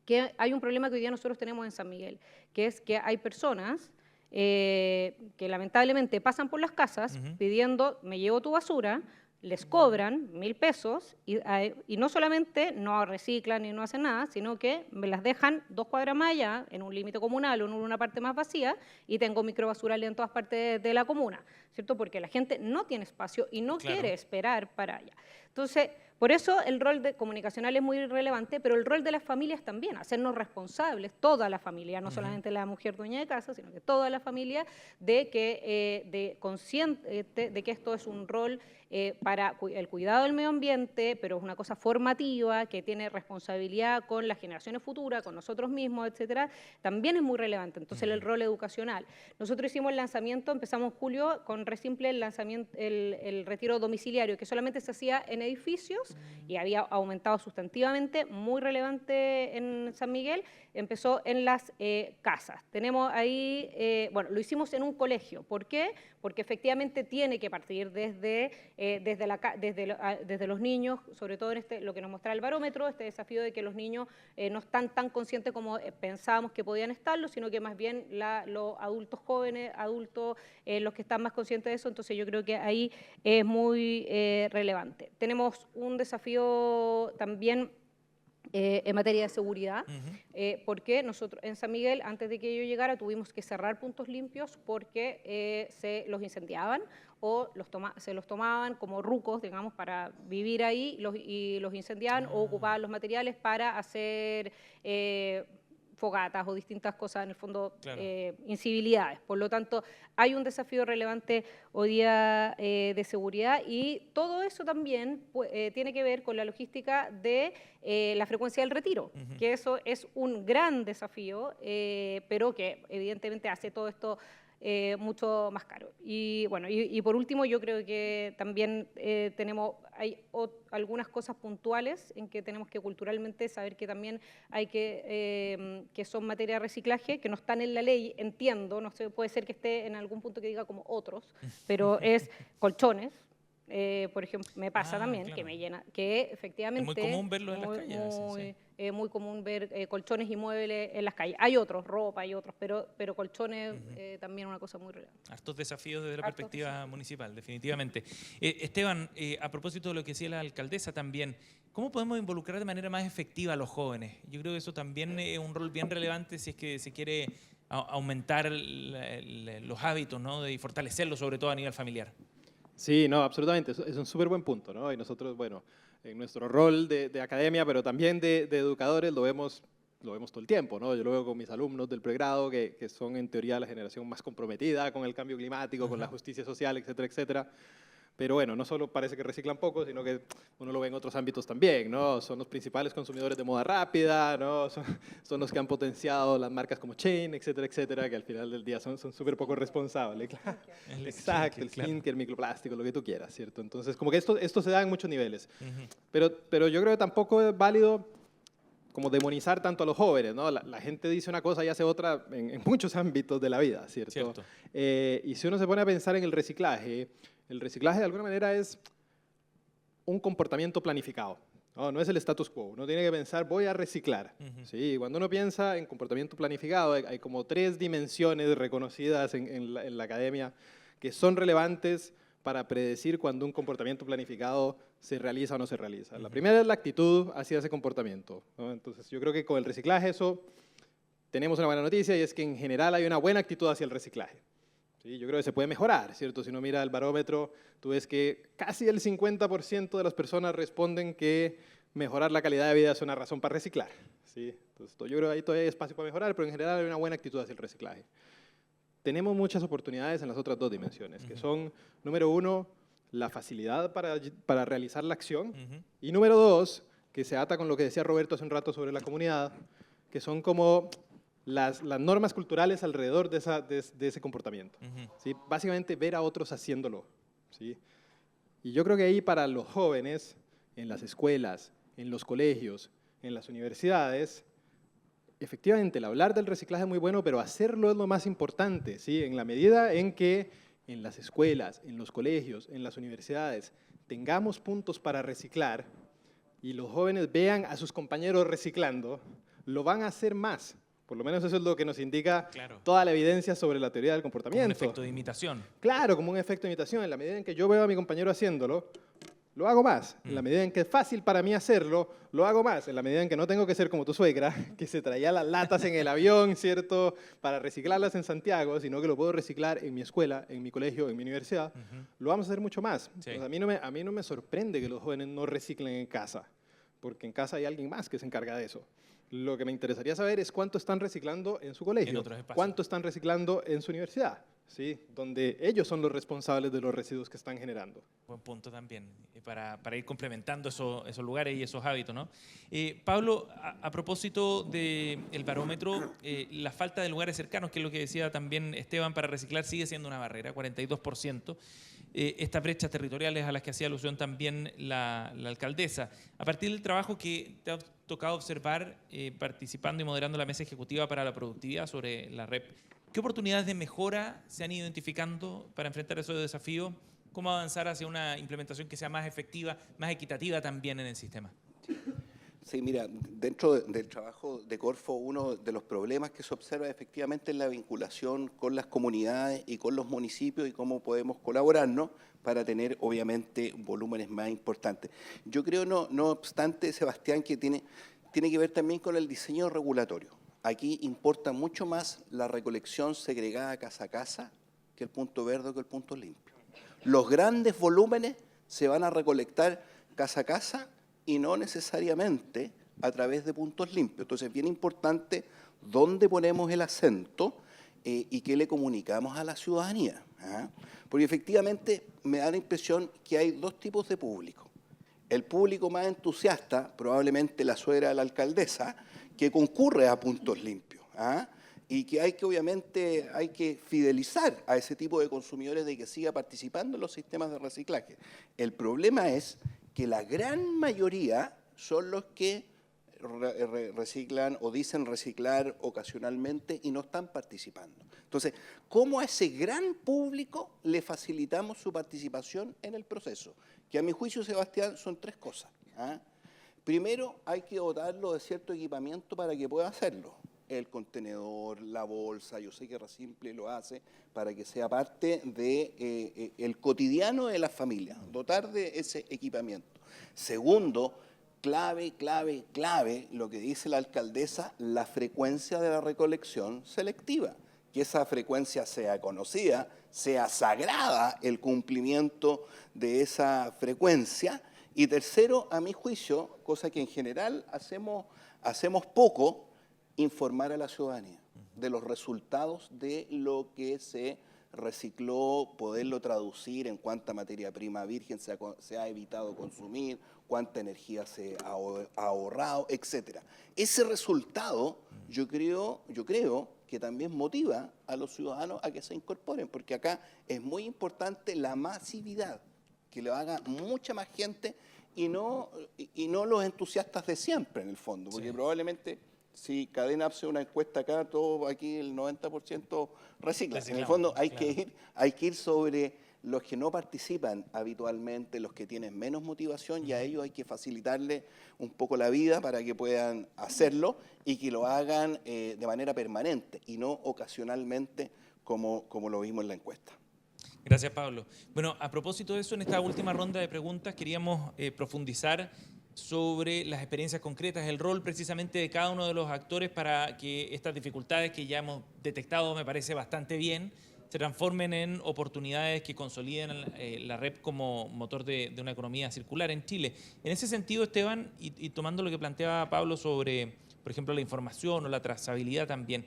que hay un problema que hoy día nosotros tenemos en San Miguel, que es que hay personas que lamentablemente pasan por las casas pidiendo, me llevo tu basura, les cobran 1.000 pesos y no solamente no reciclan ni no hacen nada, sino que me las dejan 2 cuadras más allá, en un límite comunal o en una parte más vacía, y tengo microbasurales en todas partes de la comuna, ¿cierto? Porque la gente no tiene espacio y no quiere esperar para allá. Entonces, por eso el rol comunicacional es muy relevante, pero el rol de las familias también, hacernos responsables, toda la familia, no solamente la mujer dueña de casa, sino que toda la familia, de que consciente de que esto es un rol para el cuidado del medio ambiente, pero es una cosa formativa, que tiene responsabilidad con las generaciones futuras, con nosotros mismos, etcétera, también es muy relevante. Entonces, el rol educacional. Nosotros hicimos el lanzamiento, empezamos en julio con Resimple, el lanzamiento, el retiro domiciliario, que solamente se hacía en edificios y había aumentado sustantivamente, muy relevante en San Miguel, empezó en las casas. Tenemos ahí, bueno, lo hicimos en un colegio. ¿Por qué? Porque efectivamente tiene que partir desde los niños, sobre todo en lo que nos muestra el barómetro, este desafío de que los niños no están tan conscientes como pensábamos que podían estarlo, sino que más bien los adultos jóvenes, los que están más conscientes de eso. Entonces yo creo que ahí es muy relevante. Tenemos un desafío también en materia de seguridad, porque nosotros en San Miguel, antes de que yo llegara, tuvimos que cerrar puntos limpios porque se los incendiaban o se los tomaban como rucos, digamos, para vivir ahí y los incendiaban o ocupaban los materiales para hacer fogatas o distintas cosas, en el fondo, incivilidades. Por lo tanto, hay un desafío relevante hoy día de seguridad y todo eso también tiene que ver con la logística de la frecuencia del retiro, que eso es un gran desafío, pero que evidentemente hace todo esto mucho más caro. Y bueno, y por último, yo creo que también hay algunas cosas puntuales en que tenemos que culturalmente saber que también hay que son materia de reciclaje, que no están en la ley, entiendo, no sé, puede ser que esté en algún punto que diga como otros, pero es colchones. Por ejemplo, me pasa también, claro, que me llena, que efectivamente... Es muy común verlo en las calles. Muy común ver colchones y muebles en las calles. Hay otros, ropa, hay otros, pero colchones también es una cosa muy relevante. Hartos desafíos desde la perspectiva municipal, definitivamente. Esteban, a propósito de lo que decía la alcaldesa también, ¿cómo podemos involucrar de manera más efectiva a los jóvenes? Yo creo que eso también es un rol bien relevante si es que se quiere aumentar los hábitos, ¿no? Y fortalecerlos, sobre todo a nivel familiar. Sí, no, absolutamente. Es un súper buen punto, ¿no? Y nosotros, bueno, en nuestro rol de academia, pero también de educadores, lo vemos todo el tiempo, ¿no? Yo lo veo con mis alumnos del pregrado, que son en teoría la generación más comprometida con el cambio climático, con la justicia social, etcétera, etcétera. Pero bueno, no solo parece que reciclan poco, sino que uno lo ve en otros ámbitos también, ¿no? Son los principales consumidores de moda rápida, ¿no? Son los que han potenciado las marcas como Chain, etcétera, etcétera, que al final del día son súper poco responsables. Claro. Exacto, el skincare, microplástico, lo que tú quieras, ¿cierto? Entonces, como que esto se da en muchos niveles. Pero yo creo que tampoco es válido como demonizar tanto a los jóvenes, ¿no? La gente dice una cosa y hace otra en muchos ámbitos de la vida, ¿cierto? Y si uno se pone a pensar en el reciclaje de alguna manera es un comportamiento planificado, no es el status quo. Uno tiene que pensar, voy a reciclar. ¿Sí? Cuando uno piensa en comportamiento planificado, hay como 3 dimensiones reconocidas en la academia que son relevantes para predecir cuando un comportamiento planificado se realiza o no se realiza. La primera es la actitud hacia ese comportamiento, ¿no? Entonces yo creo que con el reciclaje eso tenemos una buena noticia y es que en general hay una buena actitud hacia el reciclaje. ¿Sí? Yo creo que se puede mejorar, ¿cierto? Si uno mira el barómetro, tú ves que casi el 50% de las personas responden que mejorar la calidad de vida es una razón para reciclar. ¿Sí? Entonces, yo creo que ahí todavía hay espacio para mejorar, pero en general hay una buena actitud hacia el reciclaje. Tenemos muchas oportunidades en las otras 2 dimensiones, que son, número 1, la facilidad para realizar la acción, y número 2, que se ata con lo que decía Roberto hace un rato sobre la comunidad, que son como las normas culturales alrededor de ese comportamiento. ¿Sí? Básicamente ver a otros haciéndolo. ¿Sí? Y yo creo que ahí para los jóvenes, en las escuelas, en los colegios, en las universidades, efectivamente el hablar del reciclaje es muy bueno, pero hacerlo es lo más importante. ¿Sí? En la medida en que en las escuelas, en los colegios, en las universidades, tengamos puntos para reciclar y los jóvenes vean a sus compañeros reciclando, lo van a hacer más. Por lo menos eso es lo que nos indica toda la evidencia sobre la teoría del comportamiento. Como un efecto de imitación. Claro, como un efecto de imitación. En la medida en que yo veo a mi compañero haciéndolo, lo hago más. En la medida en que es fácil para mí hacerlo, lo hago más. En la medida en que no tengo que ser como tu suegra, que se traía las latas en el avión, ¿cierto?, para reciclarlas en Santiago, sino que lo puedo reciclar en mi escuela, en mi colegio, en mi universidad, lo vamos a hacer mucho más. Sí. Pues a mí no me sorprende que los jóvenes no reciclen en casa, porque en casa hay alguien más que se encarga de eso. Lo que me interesaría saber es cuánto están reciclando en su colegio, En otros espacios. cuánto están reciclando en su universidad, ¿sí?, donde ellos son los responsables de los residuos que están generando. Buen punto también, para ir complementando esos lugares y esos hábitos, ¿no? Pablo, a propósito del barómetro, la falta de lugares cercanos, que es lo que decía también Esteban, para reciclar sigue siendo una barrera, 42%. Estas brechas territoriales a las que hacía alusión también la alcaldesa. A partir del trabajo que te ha tocado observar participando y moderando la mesa ejecutiva para la productividad sobre la REP, ¿qué oportunidades de mejora se han ido identificando para enfrentar esos desafíos? ¿Cómo avanzar hacia una implementación que sea más efectiva, más equitativa también en el sistema? Sí, mira, dentro del trabajo de Corfo, uno de los problemas que se observa efectivamente es la vinculación con las comunidades y con los municipios y cómo podemos colaborarnos para tener, obviamente, volúmenes más importantes. Yo creo, no obstante, Sebastián, que tiene que ver también con el diseño regulatorio. Aquí importa mucho más la recolección segregada casa a casa que el punto verde o que el punto limpio. Los grandes volúmenes se van a recolectar casa a casa y no necesariamente a través de puntos limpios. Entonces es bien importante dónde ponemos el acento y qué le comunicamos a la ciudadanía. Porque efectivamente me da la impresión que hay dos tipos de público. El público más entusiasta, probablemente la suegra de la alcaldesa, que concurre a puntos limpios. Y que obviamente hay que fidelizar a ese tipo de consumidores de que siga participando en los sistemas de reciclaje. El problema es que la gran mayoría son los que reciclan o dicen reciclar ocasionalmente y no están participando. Entonces, ¿cómo a ese gran público le facilitamos su participación en el proceso? Que a mi juicio, Sebastián, son tres cosas. Primero, hay que dotarlo de cierto equipamiento para que pueda hacerlo. El contenedor, la bolsa, yo sé que Resimple lo hace para que sea parte de el cotidiano de la familia, dotar de ese equipamiento. Segundo, clave, lo que dice la alcaldesa, la frecuencia de la recolección selectiva, que esa frecuencia sea conocida, sea sagrada el cumplimiento de esa frecuencia. Y tercero, a mi juicio, cosa que en general hacemos poco, informar a la ciudadanía de los resultados de lo que se recicló, poderlo traducir en cuánta materia prima virgen se ha evitado consumir, cuánta energía se ha ahorrado, etc. Ese resultado yo creo que también motiva a los ciudadanos a que se incorporen, porque acá es muy importante la masividad, que lo haga mucha más gente y no los entusiastas de siempre en el fondo, porque probablemente si Cadena hace una encuesta acá, todo aquí el 90% recicla. En el fondo hay que ir sobre los que no participan habitualmente, los que tienen menos motivación, y a ellos hay que facilitarles un poco la vida para que puedan hacerlo y que lo hagan de manera permanente y no ocasionalmente como lo vimos en la encuesta. Gracias, Pablo. Bueno, a propósito de eso, en esta última ronda de preguntas queríamos profundizar sobre las experiencias concretas, el rol precisamente de cada uno de los actores para que estas dificultades que ya hemos detectado, me parece bastante bien, se transformen en oportunidades que consoliden la REP como motor de una economía circular en Chile. En ese sentido, Esteban, y tomando lo que planteaba Pablo sobre, por ejemplo, la información o la trazabilidad también,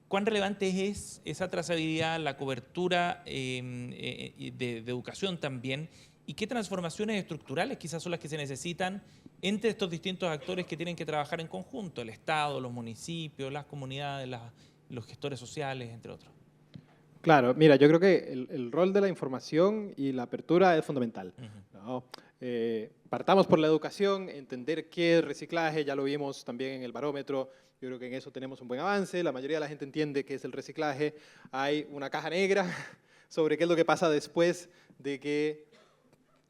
¿cuán relevante es esa trazabilidad, la cobertura de educación también? ¿Y qué transformaciones estructurales quizás son las que se necesitan entre estos distintos actores que tienen que trabajar en conjunto? El Estado, los municipios, las comunidades, los gestores sociales, entre otros. Claro, mira, yo creo que el rol de la información y la apertura es fundamental, ¿no? Partamos por la educación, entender qué es reciclaje, ya lo vimos también en el barómetro, yo creo que en eso tenemos un buen avance, la mayoría de la gente entiende qué es el reciclaje, hay una caja negra sobre qué es lo que pasa después de que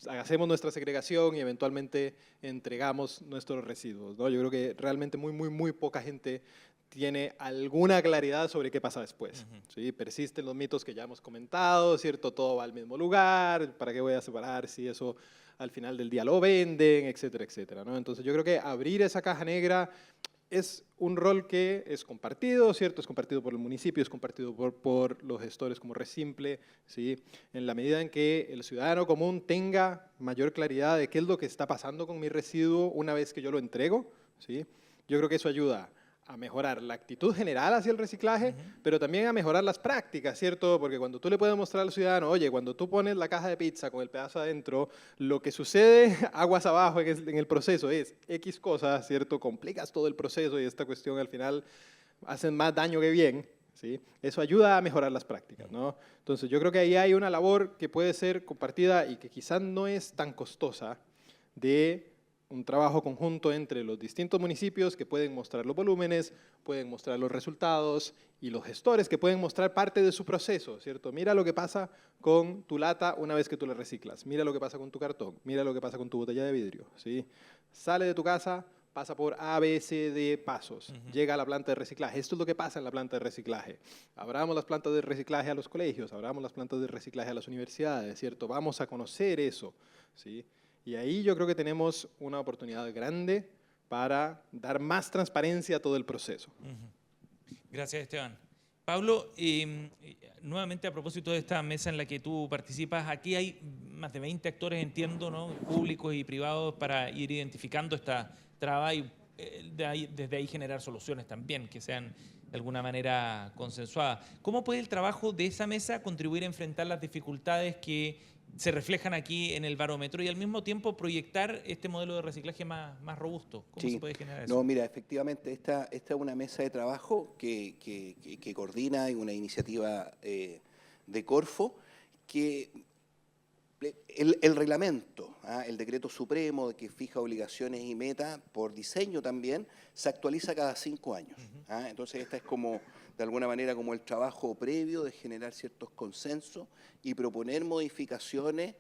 hacemos nuestra segregación y eventualmente entregamos nuestros residuos, ¿no? Yo creo que realmente muy poca gente tiene alguna claridad sobre qué pasa después. ¿Sí? Persisten los mitos que ya hemos comentado, ¿cierto? Todo va al mismo lugar, ¿para qué voy a separar si eso al final del día lo venden, etcétera, etcétera, ¿no? Entonces yo creo que abrir esa caja negra es un rol que es compartido, ¿cierto? Es compartido por el municipio, es compartido por los gestores como Resimple, ¿sí? En la medida en que el ciudadano común tenga mayor claridad de qué es lo que está pasando con mi residuo una vez que yo lo entrego, ¿sí? Yo creo que eso ayuda a mejorar la actitud general hacia el reciclaje, pero también a mejorar las prácticas, ¿cierto? Porque cuando tú le puedes mostrar al ciudadano, oye, cuando tú pones la caja de pizza con el pedazo adentro, lo que sucede aguas abajo en el proceso es X cosas, ¿cierto? Complicas todo el proceso y esta cuestión al final hacen más daño que bien, ¿sí? Eso ayuda a mejorar las prácticas, ¿no? Entonces yo creo que ahí hay una labor que puede ser compartida y que quizás no es tan costosa de un trabajo conjunto entre los distintos municipios que pueden mostrar los volúmenes, pueden mostrar los resultados y los gestores que pueden mostrar parte de su proceso, ¿cierto? Mira lo que pasa con tu lata una vez que tú la reciclas, mira lo que pasa con tu cartón, mira lo que pasa con tu botella de vidrio, ¿sí? Sale de tu casa, pasa por A, B, C, D pasos, llega a la planta de reciclaje. Esto es lo que pasa en la planta de reciclaje. Abramos las plantas de reciclaje a los colegios, abramos las plantas de reciclaje a las universidades, ¿cierto? Vamos a conocer eso, ¿sí? Y ahí yo creo que tenemos una oportunidad grande para dar más transparencia a todo el proceso. Gracias, Esteban. Pablo, nuevamente a propósito de esta mesa en la que tú participas, aquí hay más de 20 actores, entiendo, ¿no? Públicos y privados, para ir identificando esta traba y desde ahí generar soluciones también que sean de alguna manera consensuadas. ¿Cómo puede el trabajo de esa mesa contribuir a enfrentar las dificultades que se reflejan aquí en el barómetro y al mismo tiempo proyectar este modelo de reciclaje más robusto? ¿Cómo se puede generar eso? No, mira, efectivamente, esta es una mesa de trabajo que coordina una iniciativa de Corfo, que el reglamento, el decreto supremo que fija obligaciones y metas por diseño también, se actualiza cada 5 años. Entonces esta es como, de alguna manera, como el trabajo previo de generar ciertos consensos y proponer modificaciones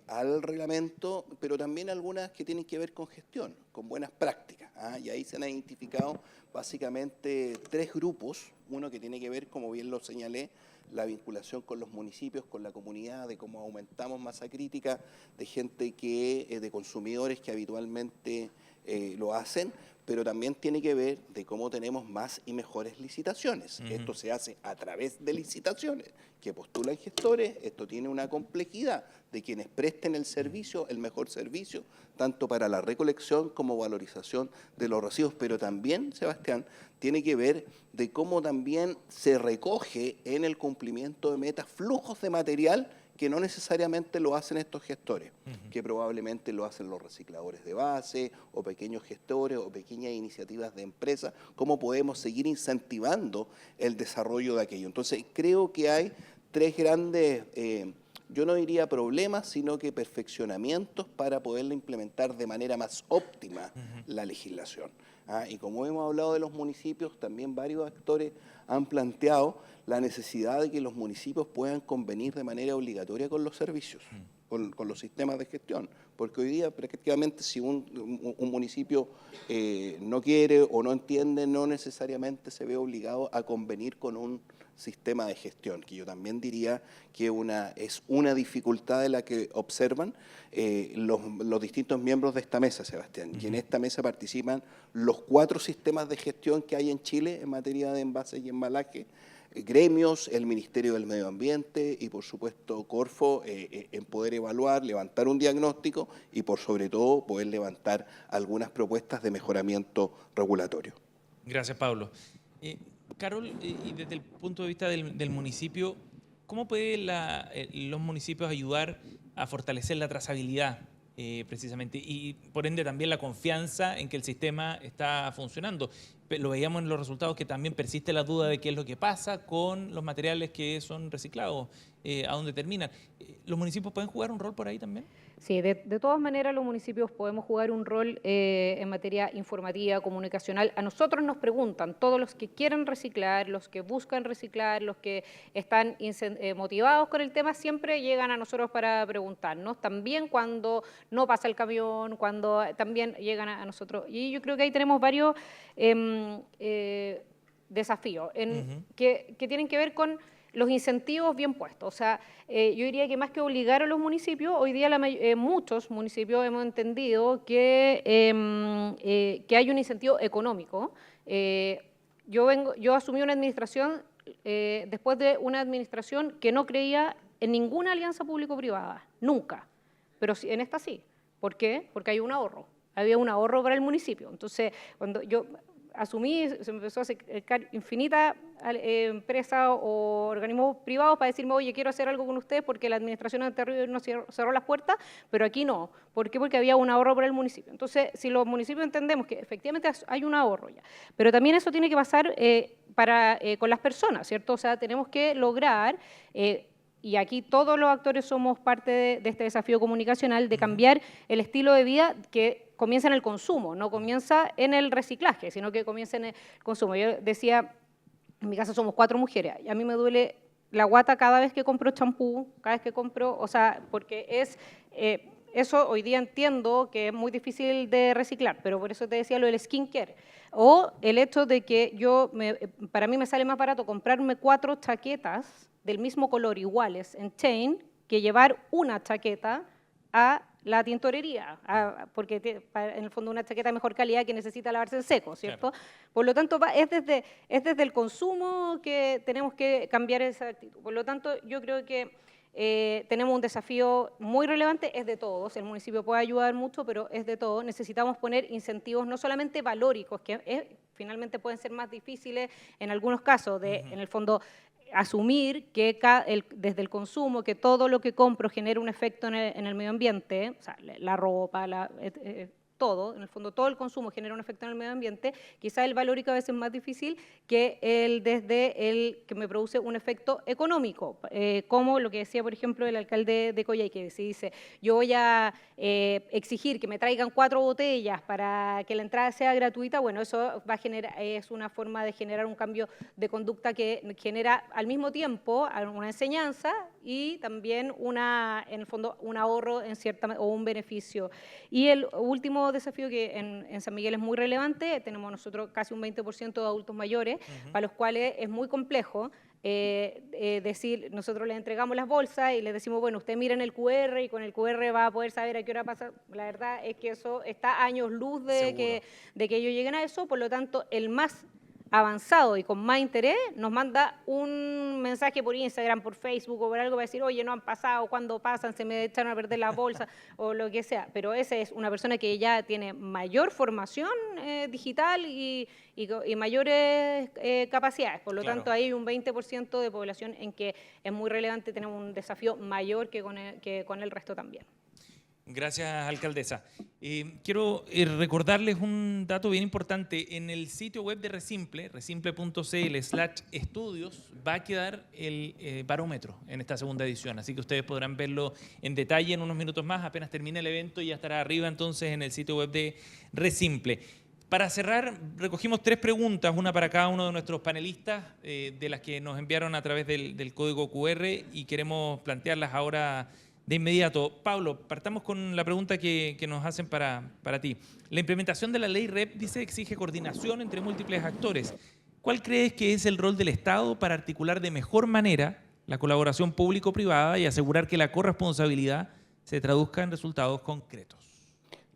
al reglamento, pero también algunas que tienen que ver con gestión, con buenas prácticas. Y ahí se han identificado básicamente 3 grupos, uno que tiene que ver, como bien lo señalé, la vinculación con los municipios, con la comunidad, de cómo aumentamos masa crítica de gente de consumidores que habitualmente lo hacen, pero también tiene que ver de cómo tenemos más y mejores licitaciones. Esto se hace a través de licitaciones que postulan gestores. Esto tiene una complejidad de quienes presten el servicio, el mejor servicio, tanto para la recolección como valorización de los residuos, pero también, Sebastián, tiene que ver de cómo también se recoge en el cumplimiento de metas flujos de material que no necesariamente lo hacen estos gestores, que probablemente lo hacen los recicladores de base o pequeños gestores o pequeñas iniciativas de empresas. ¿Cómo podemos seguir incentivando el desarrollo de aquello? Entonces, creo que hay 3 grandes, yo no diría problemas, sino que perfeccionamientos para poderla implementar de manera más óptima la legislación. Y como hemos hablado de los municipios, también varios actores han planteado la necesidad de que los municipios puedan convenir de manera obligatoria con los servicios, con los sistemas de gestión, porque hoy día prácticamente si un municipio no quiere o no entiende, no necesariamente se ve obligado a convenir con un sistema de gestión, que yo también diría que es una dificultad de la que observan los distintos miembros de esta mesa, Sebastián. Y en esta mesa participan los 4 sistemas de gestión que hay en Chile en materia de envases y embalaje, gremios, el Ministerio del Medio Ambiente y, por supuesto, Corfo, en poder evaluar, levantar un diagnóstico y, por sobre todo, poder levantar algunas propuestas de mejoramiento regulatorio. Gracias, Pablo. Carol, y desde el punto de vista del municipio, ¿cómo pueden los municipios ayudar a fortalecer la trazabilidad precisamente y por ende también la confianza en que el sistema está funcionando? Lo veíamos en los resultados que también persiste la duda de qué es lo que pasa con los materiales que son reciclados, a dónde terminan. ¿Los municipios pueden jugar un rol por ahí también? Sí, de todas maneras los municipios podemos jugar un rol en materia informativa, comunicacional. A nosotros nos preguntan, todos los que quieren reciclar, los que buscan reciclar, los que están motivados con el tema, siempre llegan a nosotros para preguntarnos. También cuando no pasa el camión, cuando también llegan a nosotros. Y yo creo que ahí tenemos varios desafíos que tienen que ver con los incentivos bien puestos. O sea, yo diría que más que obligar a los municipios, hoy día muchos municipios hemos entendido que hay un incentivo económico. Yo asumí una administración después de una administración que no creía en ninguna alianza público-privada, nunca, pero en esta sí. ¿Por qué? Porque hay un ahorro, había un ahorro para el municipio. Entonces, cuando yo asumí, se me empezó a acercar infinitas empresas o organismos privados para decirme, oye, quiero hacer algo con ustedes porque la administración anterior nos cerró las puertas, pero aquí no. ¿Por qué? Porque había un ahorro para el municipio. Entonces, si los municipios entendemos que efectivamente hay un ahorro ya, pero también eso tiene que pasar con las personas, ¿cierto? O sea, tenemos que lograr... y aquí todos los actores somos parte de este desafío comunicacional de cambiar el estilo de vida que comienza en el consumo, no comienza en el reciclaje, sino que comienza en el consumo. Yo decía, en mi casa somos 4 mujeres, y a mí me duele la guata cada vez que compro champú, cada vez que compro, o sea, porque eso hoy día entiendo que es muy difícil de reciclar, pero por eso te decía lo del skincare. O el hecho de que para mí me sale más barato comprarme 4 chaquetas del mismo color iguales en Chain que llevar una chaqueta a la tintorería, porque en el fondo una chaqueta de mejor calidad que necesita lavarse en seco, ¿cierto? Claro. Por lo tanto, es desde el consumo que tenemos que cambiar esa actitud. Por lo tanto, yo creo que tenemos un desafío muy relevante, es de todos, el municipio puede ayudar mucho, pero es de todos. Necesitamos poner incentivos no solamente valóricos, que finalmente pueden ser más difíciles en algunos casos, en el fondo asumir que desde el consumo, que todo lo que compro genera un efecto en el medio ambiente, o sea, la ropa, todo, en el fondo todo el consumo genera un efecto en el medio ambiente, quizá el valórico a veces es más difícil que el que me produce un efecto económico, como lo que decía, por ejemplo, el alcalde de Coyhaique, que se dice, yo voy a exigir que me traigan 4 botellas para que la entrada sea gratuita, bueno, eso es una forma de generar un cambio de conducta que genera al mismo tiempo una enseñanza y también en el fondo un ahorro o un beneficio. Y el último desafío que en San Miguel es muy relevante, tenemos nosotros casi un 20% de adultos mayores, para los cuales es muy complejo decir, nosotros les entregamos las bolsas y les decimos, bueno, usted miren el QR y con el QR va a poder saber a qué hora pasa. La verdad es que eso está a años luz de que ellos lleguen a eso, por lo tanto, el más avanzado y con más interés, nos manda un mensaje por Instagram, por Facebook o por algo para decir, oye, no han pasado, ¿cuándo pasan? Se me echaron a perder la bolsa o lo que sea. Pero esa es una persona que ya tiene mayor formación digital y mayores capacidades. Por lo tanto, hay un 20% de población en que es muy relevante, tenemos un desafío mayor que con el resto también. Gracias, alcaldesa. Quiero recordarles un dato bien importante. En el sitio web de Resimple, resimple.cl/estudios, va a quedar el barómetro en esta segunda edición. Así que ustedes podrán verlo en detalle en unos minutos más. Apenas termine el evento y ya estará arriba entonces en el sitio web de Resimple. Para cerrar, recogimos 3 preguntas, una para cada uno de nuestros panelistas, de las que nos enviaron a través del código QR y queremos plantearlas ahora de inmediato. Pablo, partamos con la pregunta que nos hacen para ti. La implementación de la ley REP, dice, exige coordinación entre múltiples actores. ¿Cuál crees que es el rol del Estado para articular de mejor manera la colaboración público-privada y asegurar que la corresponsabilidad se traduzca en resultados concretos?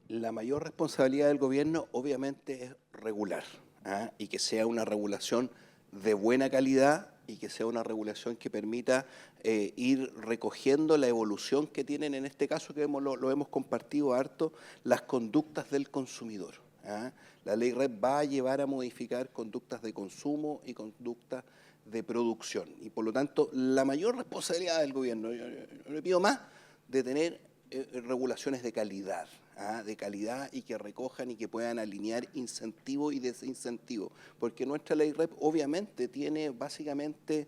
La mayor responsabilidad del gobierno, obviamente, es regular, y que sea una regulación de buena calidad y que sea una regulación que permita ir recogiendo la evolución que tienen, en este caso que lo hemos compartido harto, las conductas del consumidor. La ley REP va a llevar a modificar conductas de consumo y conductas de producción. Y por lo tanto, la mayor responsabilidad del gobierno, yo le pido más, de tener regulaciones de calidad y que recojan y que puedan alinear incentivo y desincentivo, porque nuestra ley REP obviamente tiene básicamente,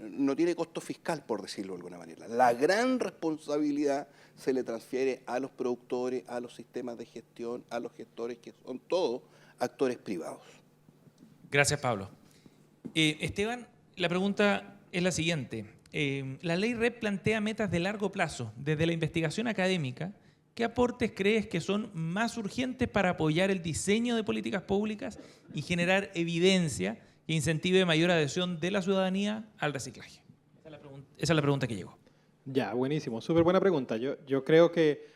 no tiene costo fiscal, por decirlo de alguna manera. La gran responsabilidad se le transfiere a los productores, a los sistemas de gestión, a los gestores, que son todos actores privados. Gracias, Pablo. Esteban, la pregunta es la siguiente. La ley REP plantea metas de largo plazo. Desde la investigación académica, ¿qué aportes crees que son más urgentes para apoyar el diseño de políticas públicas y generar evidencia que incentive mayor adhesión de la ciudadanía al reciclaje? Esa es la pregunta que llegó. Ya, buenísimo. Súper buena pregunta. Yo creo que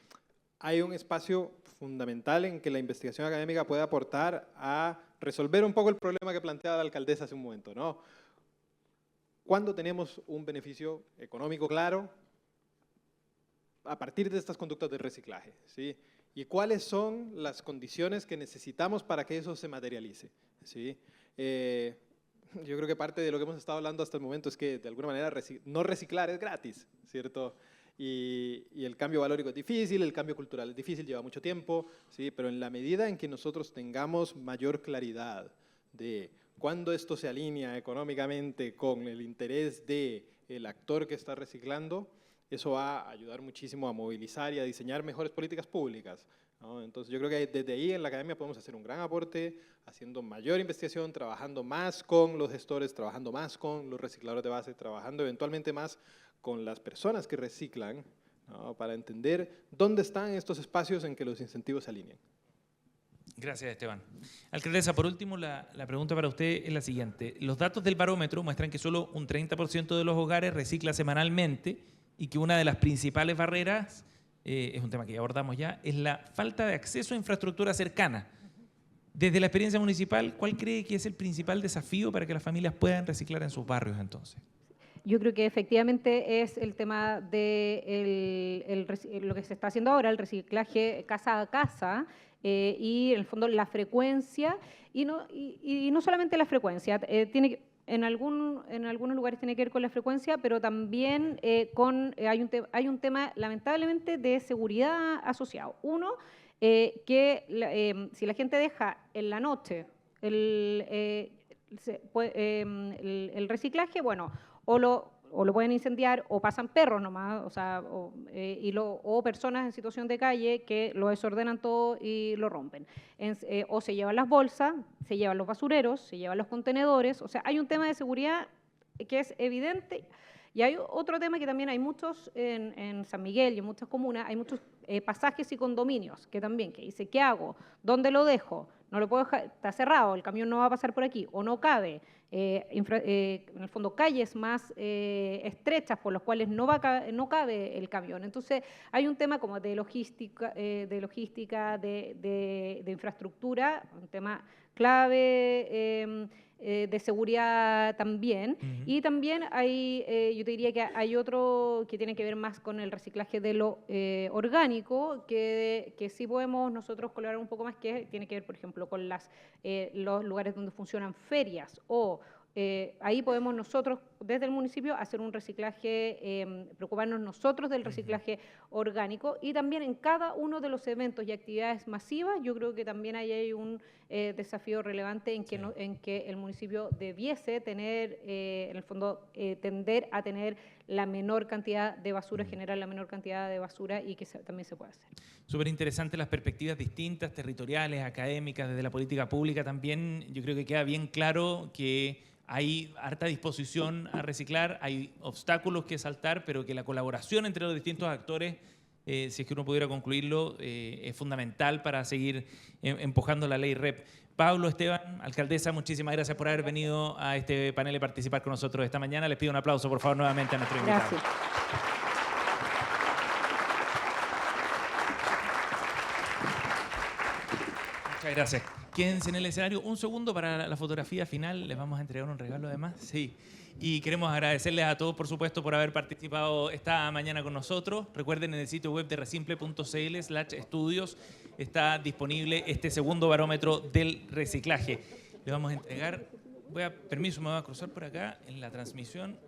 hay un espacio fundamental en que la investigación académica puede aportar a resolver un poco el problema que planteaba la alcaldesa hace un momento, ¿no? ¿Cuándo tenemos un beneficio económico claro a partir de estas conductas de reciclaje? ¿Sí? ¿Y cuáles son las condiciones que necesitamos para que eso se materialice? ¿Sí? Yo creo que parte de lo que hemos estado hablando hasta el momento es que de alguna manera no reciclar es gratis, ¿cierto? Y el cambio valórico es difícil, el cambio cultural es difícil, lleva mucho tiempo, ¿sí? Pero en la medida en que nosotros tengamos mayor claridad de cuándo esto se alinea económicamente con el interés del actor que está reciclando, eso va a ayudar muchísimo a movilizar y a diseñar mejores políticas públicas, ¿no? Entonces yo creo que desde ahí en la academia podemos hacer un gran aporte, haciendo mayor investigación, trabajando más con los gestores, trabajando más con los recicladores de base, trabajando eventualmente más con las personas que reciclan, ¿no? Para entender dónde están estos espacios en que los incentivos se alinean. Gracias, Esteban. Alcaldesa, por último, la pregunta para usted es la siguiente. Los datos del barómetro muestran que solo un 30% de los hogares recicla semanalmente y que una de las principales barreras, es un tema que abordamos ya, es la falta de acceso a infraestructura cercana. Desde la experiencia municipal, ¿cuál cree que es el principal desafío para que las familias puedan reciclar en sus barrios entonces? Yo creo que efectivamente es el tema de lo que se está haciendo ahora, el reciclaje casa a casa, y en el fondo la frecuencia, y no solamente la frecuencia, tiene en algunos lugares tiene que ver con la frecuencia, pero también hay un tema lamentablemente de seguridad asociado. Uno, si la gente deja en la noche el reciclaje, bueno, o lo pueden incendiar, o pasan perros nomás, o personas en situación de calle que lo desordenan todo y lo rompen. O se llevan las bolsas, se llevan los basureros, se llevan los contenedores. O sea, hay un tema de seguridad que es evidente. Y hay otro tema que también hay muchos en San Miguel y en muchas comunas, hay muchos pasajes y condominios que también, que dice, ¿qué hago? ¿Dónde lo dejo? No lo puedo dejar, está cerrado, el camión no va a pasar por aquí, o no cabe. En el fondo, calles más estrechas por las cuales no cabe el camión. Entonces, hay un tema como de logística, de infraestructura, un tema clave, de seguridad también. Y también hay, yo te diría que hay otro que tiene que ver más con el reciclaje de lo orgánico, que sí podemos nosotros colaborar un poco más, que tiene que ver, por ejemplo, con los lugares donde funcionan ferias, o ahí podemos nosotros, desde el municipio, hacer un reciclaje, preocuparnos nosotros del reciclaje orgánico, y también en cada uno de los eventos y actividades masivas, yo creo que también ahí hay un desafío relevante en que el municipio debiese tener, en el fondo, tender a tener la menor cantidad de basura, generar la menor cantidad de basura, y que también se puede hacer. Súper interesante las perspectivas distintas, territoriales, académicas, desde la política pública también. Yo creo que queda bien claro que hay harta disposición a reciclar, hay obstáculos que saltar, pero que la colaboración entre los distintos actores, si es que uno pudiera concluirlo, es fundamental para seguir empujando la ley REP. Pablo, Esteban, alcaldesa, muchísimas gracias por haber venido a este panel y participar con nosotros esta mañana. Les pido un aplauso, por favor, nuevamente a nuestro invitado. Gracias. Muchas gracias. Quédense en el escenario un segundo para la fotografía final. Les vamos a entregar un regalo además. Sí. Y queremos agradecerles a todos, por supuesto, por haber participado esta mañana con nosotros. Recuerden, en el sitio web de resimple.cl/estudios está disponible este segundo barómetro del reciclaje. Les vamos a entregar, permiso, me voy a cruzar por acá en la transmisión.